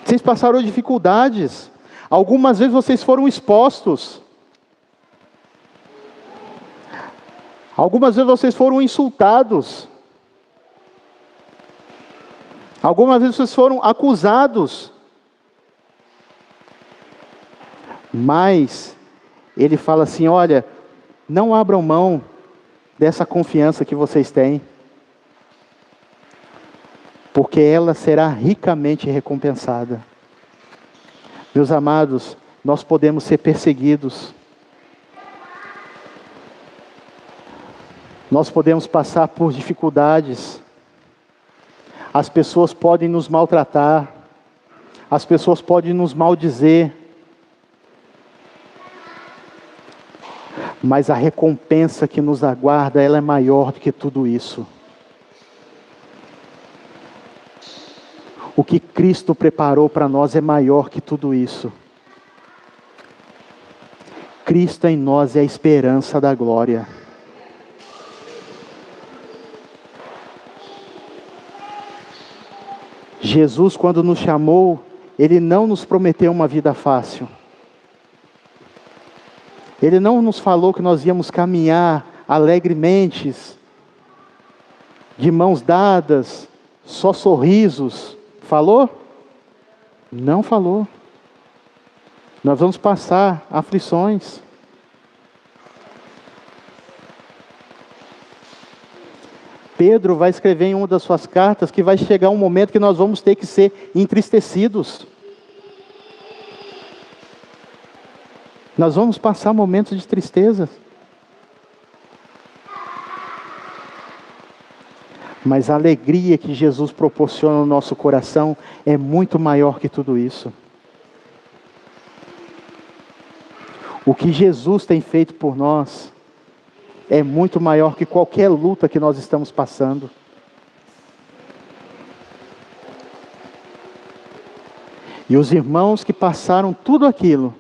Vocês passaram dificuldades. Algumas vezes vocês foram expostos. Algumas vezes vocês foram insultados. Algumas vezes vocês foram acusados. Mas ele fala assim, olha, não abram mão dessa confiança que vocês têm, porque ela será ricamente recompensada. Meus amados, nós podemos ser perseguidos. Nós podemos passar por dificuldades. As pessoas podem nos maltratar. As pessoas podem nos maldizer. Mas a recompensa que nos aguarda, ela é maior do que tudo isso. O que Cristo preparou para nós é maior que tudo isso. Cristo em nós é a esperança da glória. Jesus, quando nos chamou, Ele não nos prometeu uma vida fácil. Ele não nos falou que nós íamos caminhar alegremente, de mãos dadas, só sorrisos. Falou? Não falou. Nós vamos passar aflições. Pedro vai escrever em uma das suas cartas que vai chegar um momento que nós vamos ter que ser entristecidos. Nós vamos passar momentos de tristeza. Mas a alegria que Jesus proporciona no nosso coração é muito maior que tudo isso. O que Jesus tem feito por nós é muito maior que qualquer luta que nós estamos passando. E os irmãos que passaram tudo aquilo,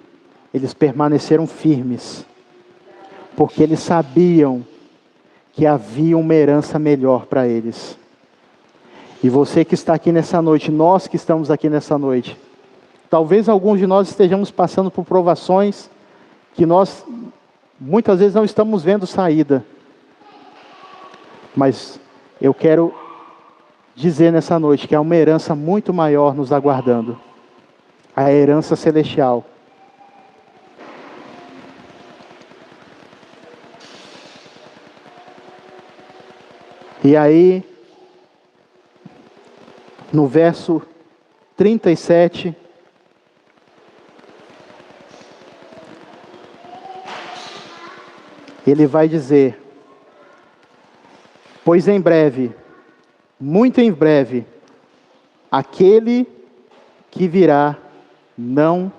eles permaneceram firmes, porque eles sabiam que havia uma herança melhor para eles. E você que está aqui nessa noite, nós que estamos aqui nessa noite, talvez alguns de nós estejamos passando por provações que nós muitas vezes não estamos vendo saída. Mas eu quero dizer nessa noite que há uma herança muito maior nos aguardando. A herança celestial. E aí, no verso 37, ele vai dizer: pois em breve, muito em breve, aquele que virá não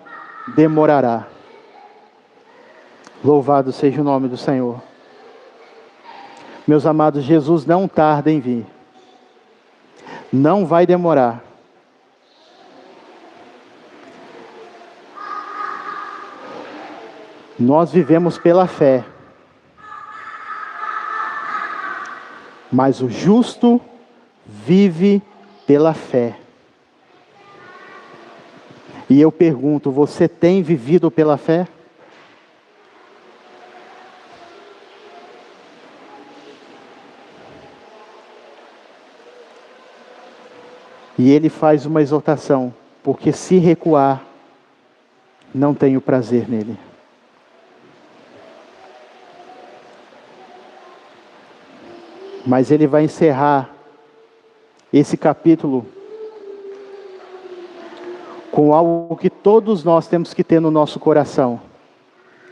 demorará. Louvado seja o nome do Senhor. Meus amados, Jesus não tarda em vir. Não vai demorar. Nós vivemos pela fé. Mas o justo vive pela fé. E eu pergunto, você tem vivido pela fé? E ele faz uma exortação, porque se recuar, não tenho prazer nele. Mas ele vai encerrar esse capítulo com algo que todos nós temos que ter no nosso coração,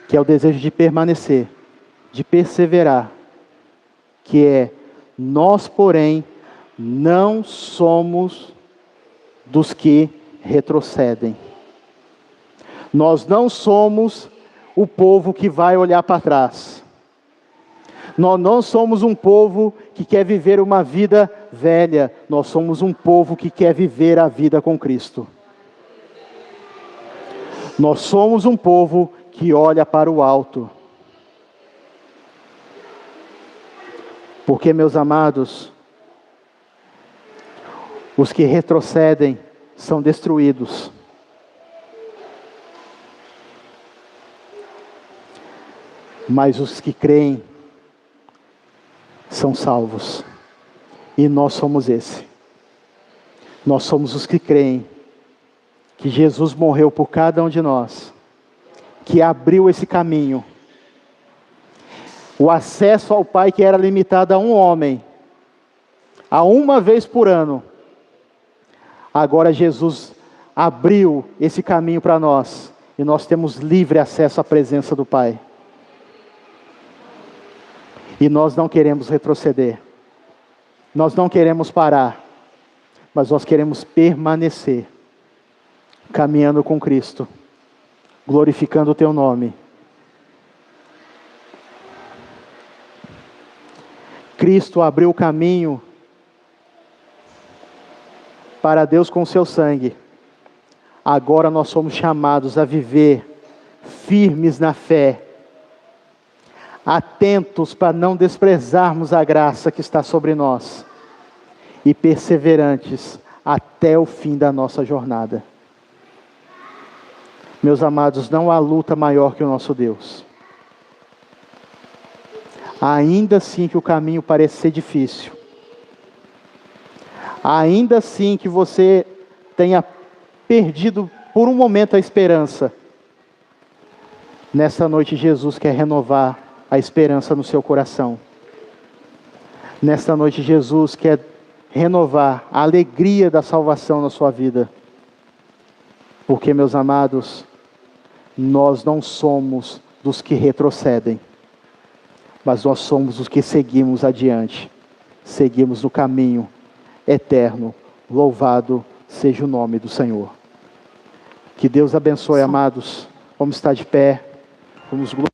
que é o desejo de permanecer, de perseverar, que é: nós, porém, não somos dos que retrocedem. Nós não somos o povo que vai olhar para trás. Nós não somos um povo que quer viver uma vida velha. Nós somos um povo que quer viver a vida com Cristo. Nós somos um povo que olha para o alto. Porque, meus amados, os que retrocedem são destruídos. Mas os que creem são salvos. E nós somos esse. Nós somos os que creem que Jesus morreu por cada um de nós, que abriu esse caminho. O acesso ao Pai que era limitado a um homem, a uma vez por ano. Agora Jesus abriu esse caminho para nós, e nós temos livre acesso à presença do Pai. E nós não queremos retroceder. Nós não queremos parar. Mas nós queremos permanecer. Caminhando com Cristo. Glorificando o Teu nome. Cristo abriu o caminho para Deus com o seu sangue. Agora nós somos chamados a viver firmes na fé, atentos para não desprezarmos a graça que está sobre nós, e perseverantes até o fim da nossa jornada. Meus amados, não há luta maior que o nosso Deus. Ainda assim que o caminho parece ser difícil, ainda assim que você tenha perdido por um momento a esperança, nessa noite Jesus quer renovar a esperança no seu coração. Nesta noite Jesus quer renovar a alegria da salvação na sua vida. Porque, meus amados, nós não somos dos que retrocedem, mas nós somos os que seguimos adiante. Seguimos no caminho eterno. Louvado seja o nome do Senhor. Que Deus abençoe, amados. Vamos estar de pé. Vamos glorificar.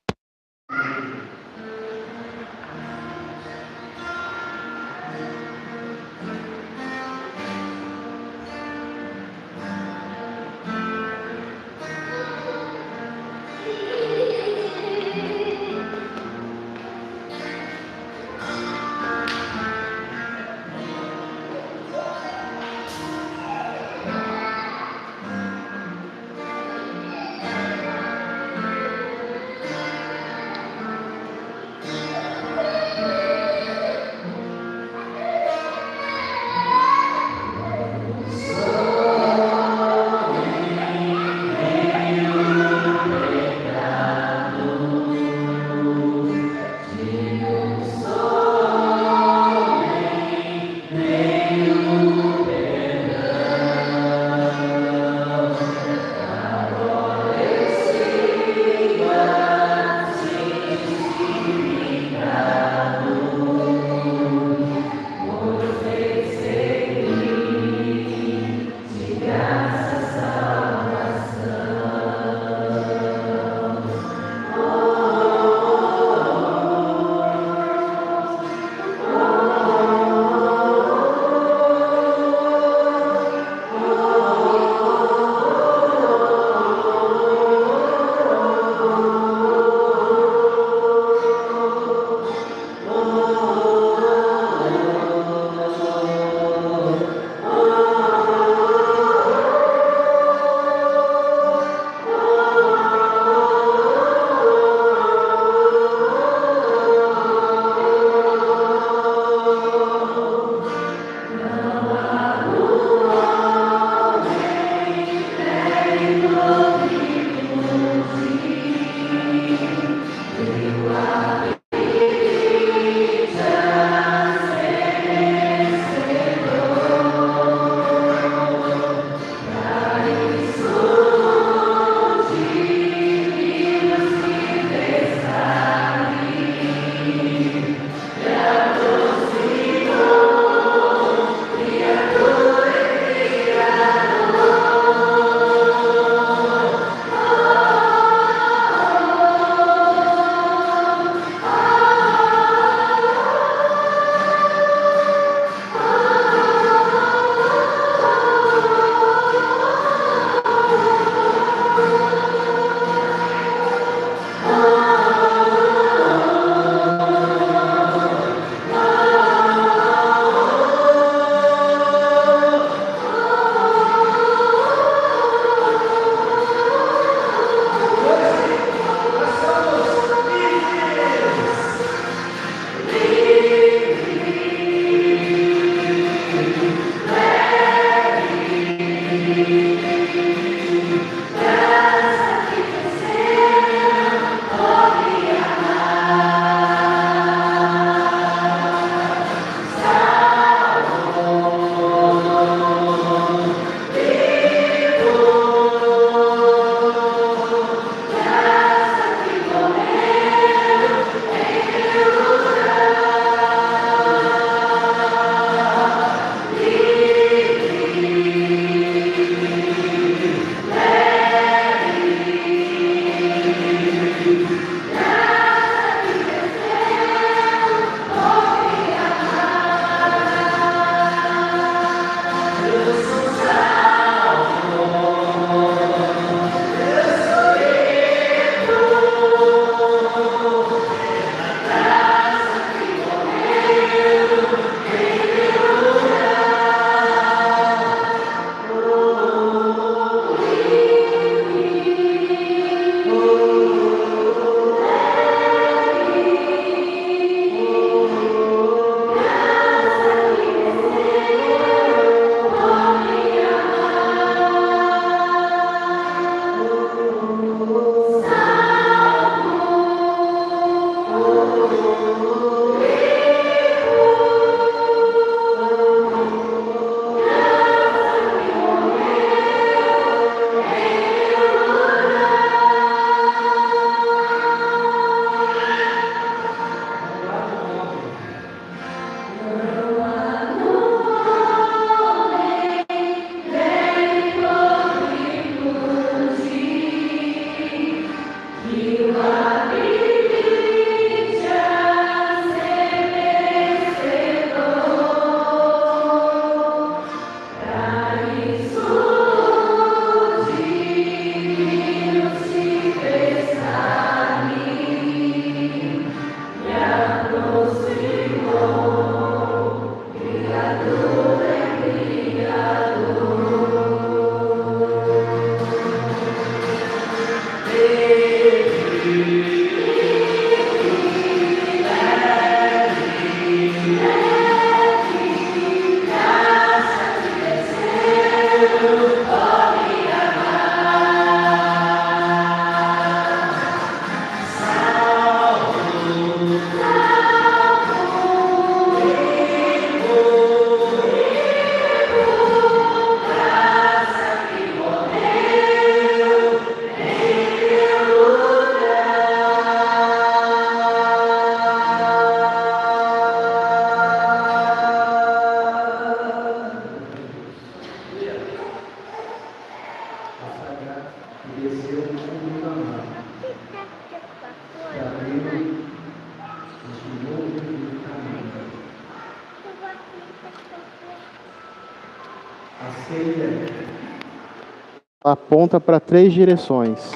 Aponta para 3 direções.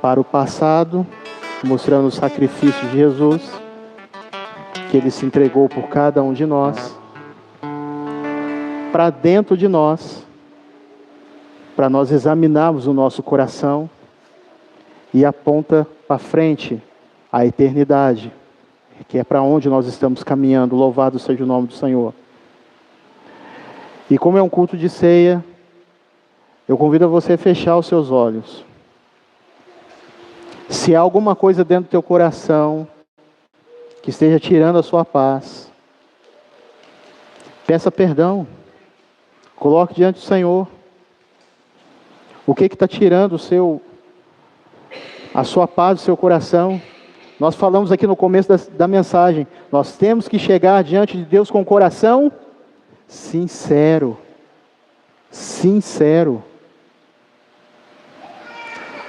Para o passado, mostrando o sacrifício de Jesus, que Ele se entregou por cada um de nós. Para dentro de nós, para nós examinarmos o nosso coração. E aponta para frente, a eternidade, que é para onde nós estamos caminhando. Louvado seja o nome do Senhor. E como é um culto de ceia, eu convido você a fechar os seus olhos. Se há alguma coisa dentro do teu coração que esteja tirando a sua paz, peça perdão. Coloque diante do Senhor. O que está tirando a sua paz do seu coração? Nós falamos aqui no começo da mensagem. Nós temos que chegar diante de Deus com o coração sincero. Sincero.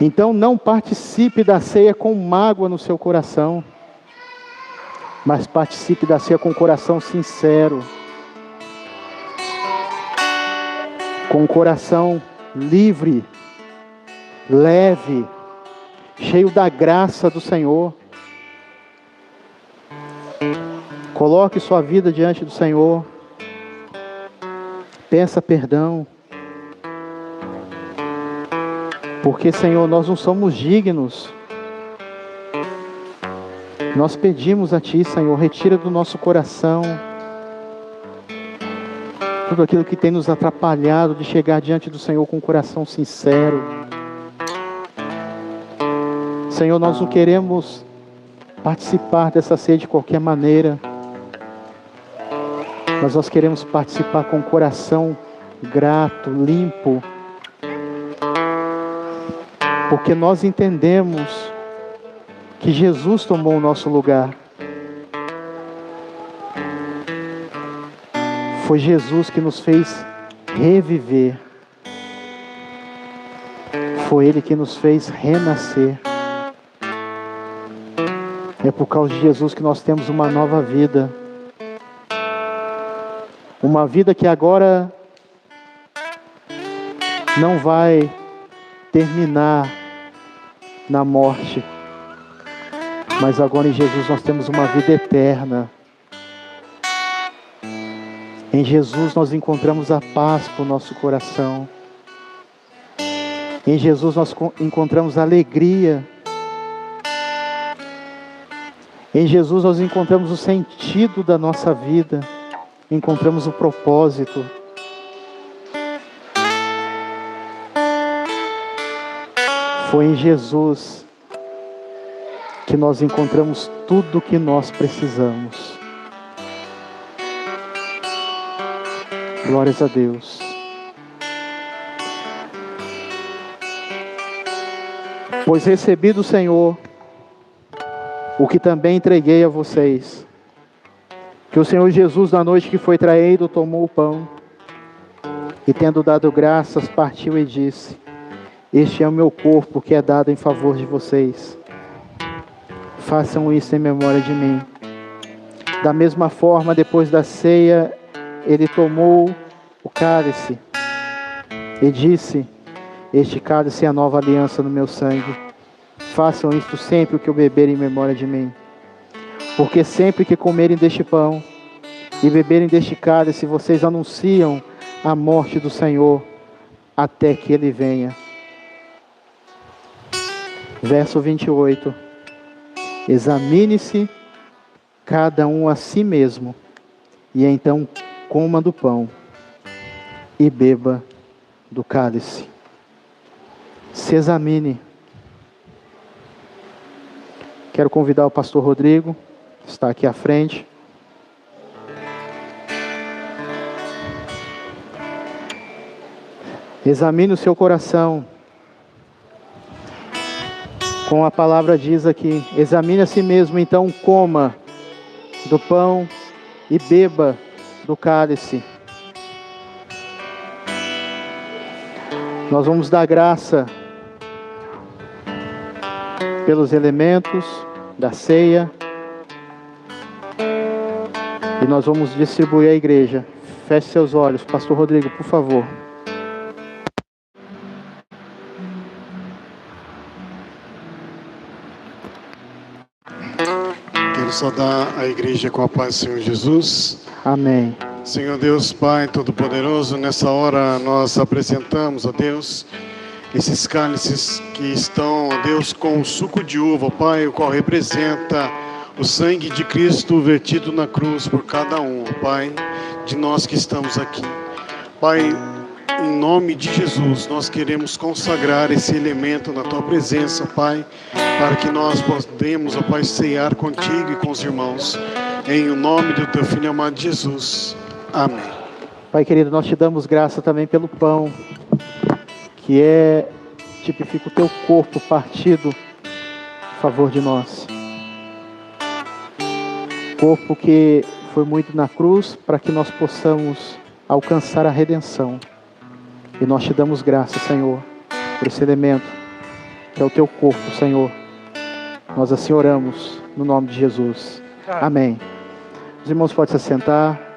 Então não participe da ceia com mágoa no seu coração, mas participe da ceia com o coração sincero, com o coração livre, leve, cheio da graça do Senhor. Coloque sua vida diante do Senhor, peça perdão. Porque, Senhor, nós não somos dignos. Nós pedimos a Ti, Senhor, retira do nosso coração tudo aquilo que tem nos atrapalhado de chegar diante do Senhor com um coração sincero. Senhor, nós não queremos participar dessa ceia de qualquer maneira, mas nós queremos participar com o coração grato, limpo, porque nós entendemos que Jesus tomou o nosso lugar. Foi Jesus que nos fez reviver. Foi Ele que nos fez renascer. É por causa de Jesus que nós temos uma nova vida. Uma vida que agora não vai terminar na morte, mas agora em Jesus nós temos uma vida eterna. Em Jesus nós encontramos a paz para o nosso coração. Em Jesus nós encontramos a alegria. Em Jesus nós encontramos o sentido da nossa vida. Encontramos o propósito. Foi em Jesus que nós encontramos tudo o que nós precisamos. Glórias a Deus. Pois recebi do Senhor o que também entreguei a vocês, que o Senhor Jesus, na noite que foi traído, tomou o pão e, tendo dado graças, partiu e disse: este é o meu corpo que é dado em favor de vocês. Façam isso em memória de mim. Da mesma forma, depois da ceia, Ele tomou o cálice e disse: este cálice é a nova aliança no meu sangue. Façam isto sempre o que eu beber em memória de mim. Porque sempre que comerem deste pão e beberem deste cálice, vocês anunciam a morte do Senhor até que Ele venha. Verso 28. Examine-se cada um a si mesmo, e então coma do pão e beba do cálice. Se examine. Quero convidar o pastor Rodrigo, que está aqui à frente. Examine o seu coração. Como a palavra diz aqui, examine a si mesmo, então coma do pão e beba do cálice. Nós vamos dar graça pelos elementos da ceia e nós vamos distribuir à igreja. Feche seus olhos, pastor Rodrigo, por favor. Quero saudar a igreja com a paz do Senhor Jesus. Amém. Senhor Deus, Pai Todo-Poderoso, nessa hora nós apresentamos, ó Deus, esses cálices que estão, ó Deus, com o suco de uva, Pai, o qual representa o sangue de Cristo vertido na cruz por cada um, Pai, de nós que estamos aqui. Pai, em nome de Jesus, nós queremos consagrar esse elemento na Tua presença, Pai, para que nós podemos, ó Pai, ceiar contigo e com os irmãos. Em o nome do Teu Filho amado Jesus. Amém. Pai querido, nós te damos graça também pelo pão, que tipifica o Teu corpo partido em favor de nós. Corpo que foi moído na cruz para que nós possamos alcançar a redenção. E nós te damos graça, Senhor, por esse elemento, que é o Teu corpo, Senhor. Nós assim oramos, no nome de Jesus. Amém. Os irmãos podem se assentar.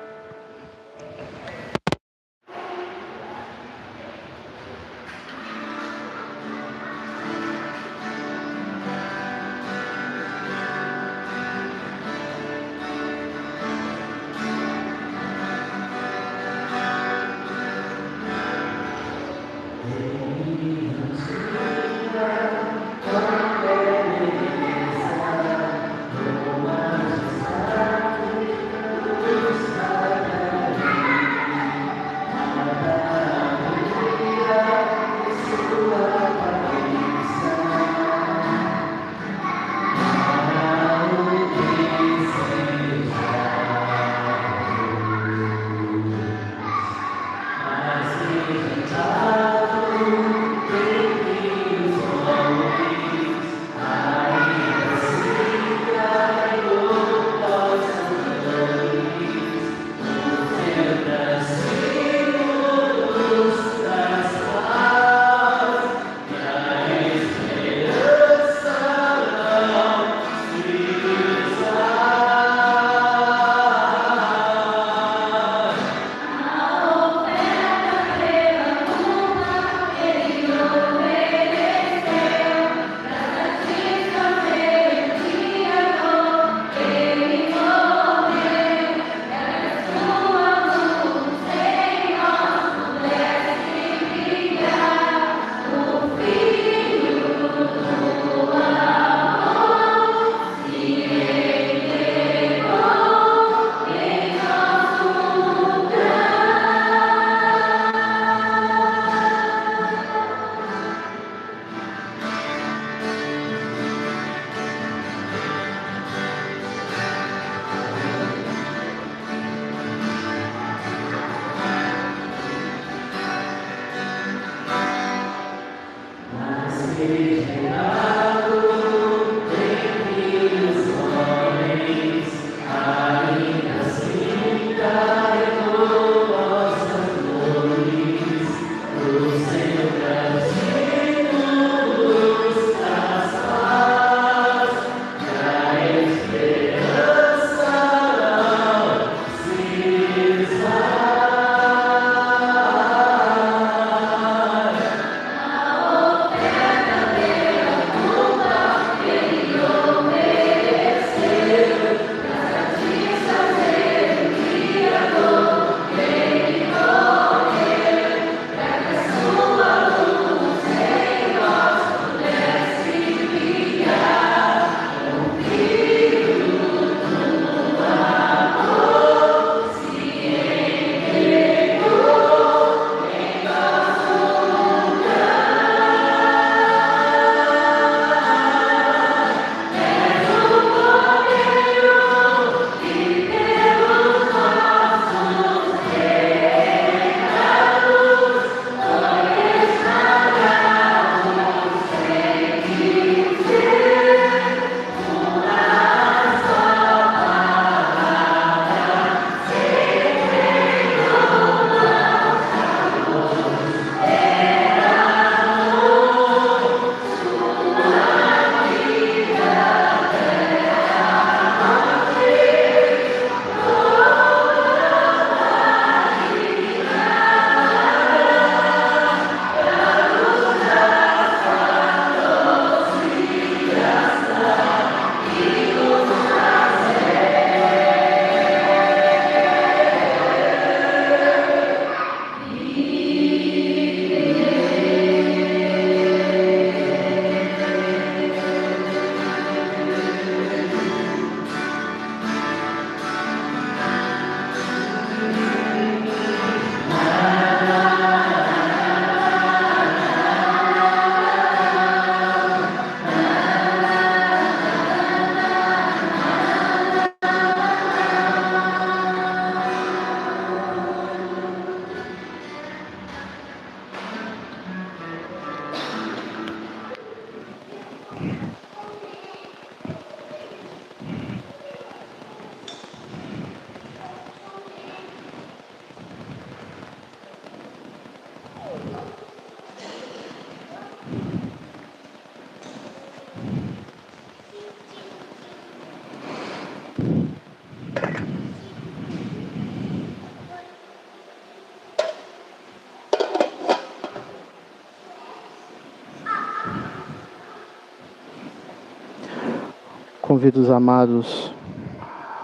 Convido os amados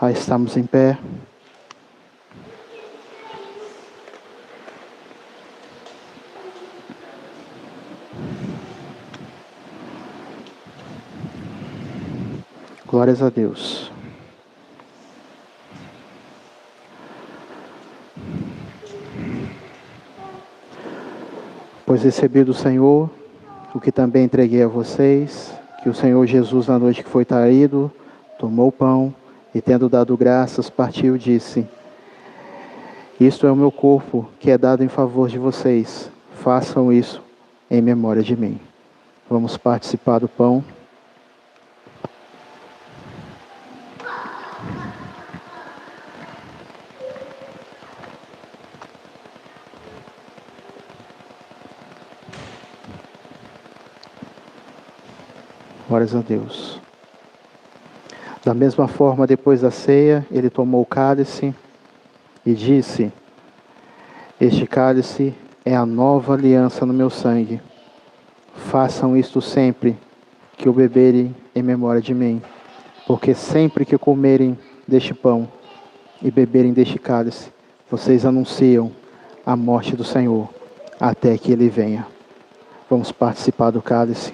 a estarmos em pé. Glórias a Deus. Pois recebi do Senhor o que também entreguei a vocês, que o Senhor Jesus, na noite que foi traído, tomou o pão e, tendo dado graças, partiu e disse: isto é o meu corpo, que é dado em favor de vocês. Façam isso em memória de mim. Vamos participar do pão. Glórias a Deus. Da mesma forma, depois da ceia, ele tomou o cálice e disse: este cálice é a nova aliança no meu sangue. Façam isto sempre que o beberem em memória de mim, porque sempre que comerem deste pão e beberem deste cálice, vocês anunciam a morte do Senhor até que ele venha. Vamos participar do cálice.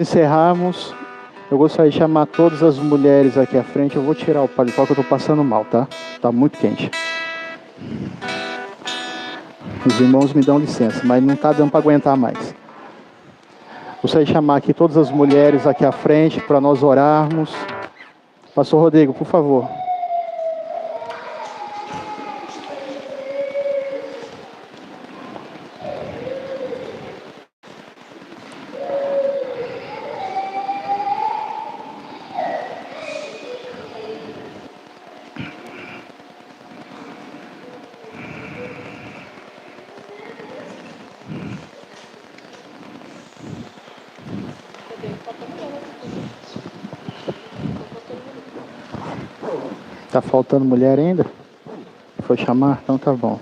Encerrarmos, eu gostaria de chamar todas as mulheres aqui à frente. Eu vou tirar o paletó que eu estou passando mal, tá? Tá muito quente. Os irmãos me dão licença, mas não está dando para aguentar mais. Gostaria de chamar aqui todas as mulheres aqui à frente para nós orarmos. Pastor Rodrigo, por favor. Tá faltando mulher ainda? Foi chamar? Então tá bom.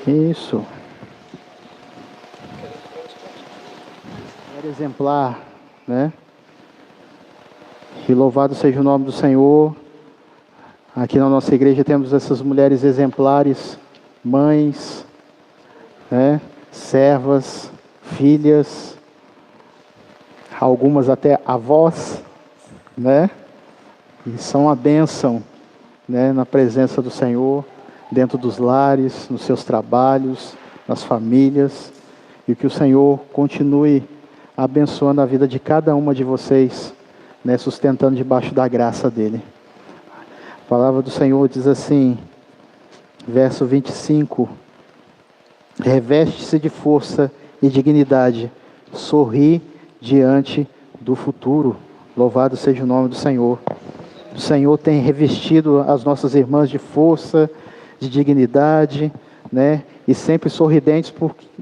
Isso. Mulher exemplar, né? E louvado seja o nome do Senhor. Aqui na nossa igreja temos essas mulheres exemplares, mães, né? Servas, filhas, algumas até avós, né? E são a bênção, né? Na presença do Senhor, dentro dos lares, nos seus trabalhos, nas famílias, e que o Senhor continue abençoando a vida de cada uma de vocês, né? Sustentando debaixo da graça dele. A palavra do Senhor diz assim, verso 25: reveste-se de força e dignidade, sorri diante do futuro. Louvado seja o nome do Senhor. O Senhor tem revestido as nossas irmãs de força, de dignidade, né? E sempre sorridentes,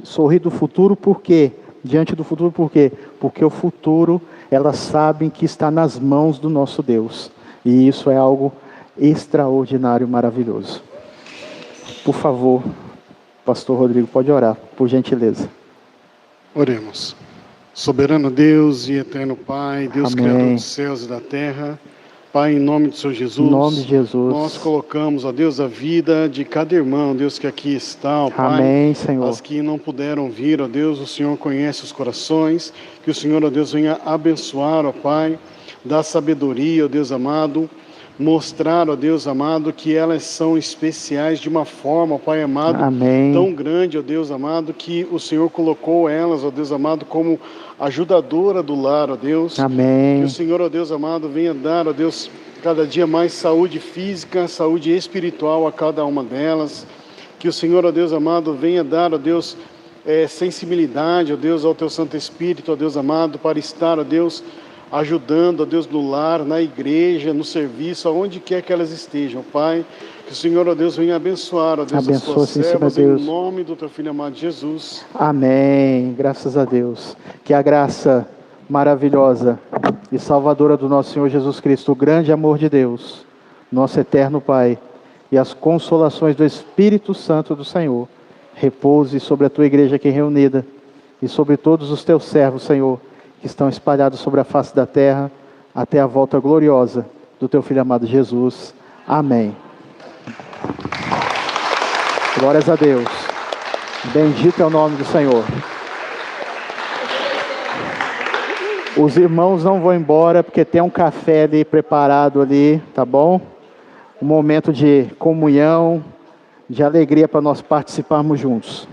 sorrir do futuro, por quê? Diante do futuro, por quê? Porque o futuro, elas sabem que está nas mãos do nosso Deus. E isso é algo extraordinário, maravilhoso. Por favor, Pastor Rodrigo, pode orar, por gentileza. Oremos. Soberano Deus e eterno Pai, Deus Amém. Criador dos céus e da terra, Pai, em nome do Senhor Jesus, Em nome de Jesus. nós colocamos, ó Deus, a vida de cada irmão, Deus, que aqui está, ó Pai. Amém, Senhor. As que não puderam vir, ó Deus, o Senhor conhece os corações, que o Senhor, ó Deus, venha abençoar, ó Pai, dar sabedoria, ó Deus amado, mostrar, ó Deus amado, que elas são especiais de uma forma, ó Pai amado, Amém. tão grande, ó Deus amado, que o Senhor colocou elas, ó Deus amado, como ajudadora do lar, ó Deus. Amém. Que o Senhor, ó Deus amado, venha dar, ó Deus, cada dia mais saúde física, saúde espiritual a cada uma delas. Que o Senhor, ó Deus amado, venha dar, ó Deus, sensibilidade, ó Deus, ao Teu Santo Espírito, ó Deus amado, para estar, ó Deus, ajudando, ó Deus, no lar, na igreja, no serviço, aonde quer que elas estejam, Pai. Que o Senhor, ó Deus, venha abençoar, ó Deus, as Tuas servas, em nome do Teu Filho amado Jesus. Amém. Graças a Deus. Que a graça maravilhosa e salvadora do nosso Senhor Jesus Cristo, o grande amor de Deus, nosso eterno Pai, e as consolações do Espírito Santo do Senhor, repouse sobre a Tua igreja aqui reunida e sobre todos os Teus servos, Senhor, que estão espalhados sobre a face da terra, até a volta gloriosa do Teu Filho amado Jesus. Amém. Glórias a Deus. Bendito é o nome do Senhor. Os irmãos não vão embora, porque tem um café ali preparado ali, tá bom? Um momento de comunhão, de alegria para nós participarmos juntos.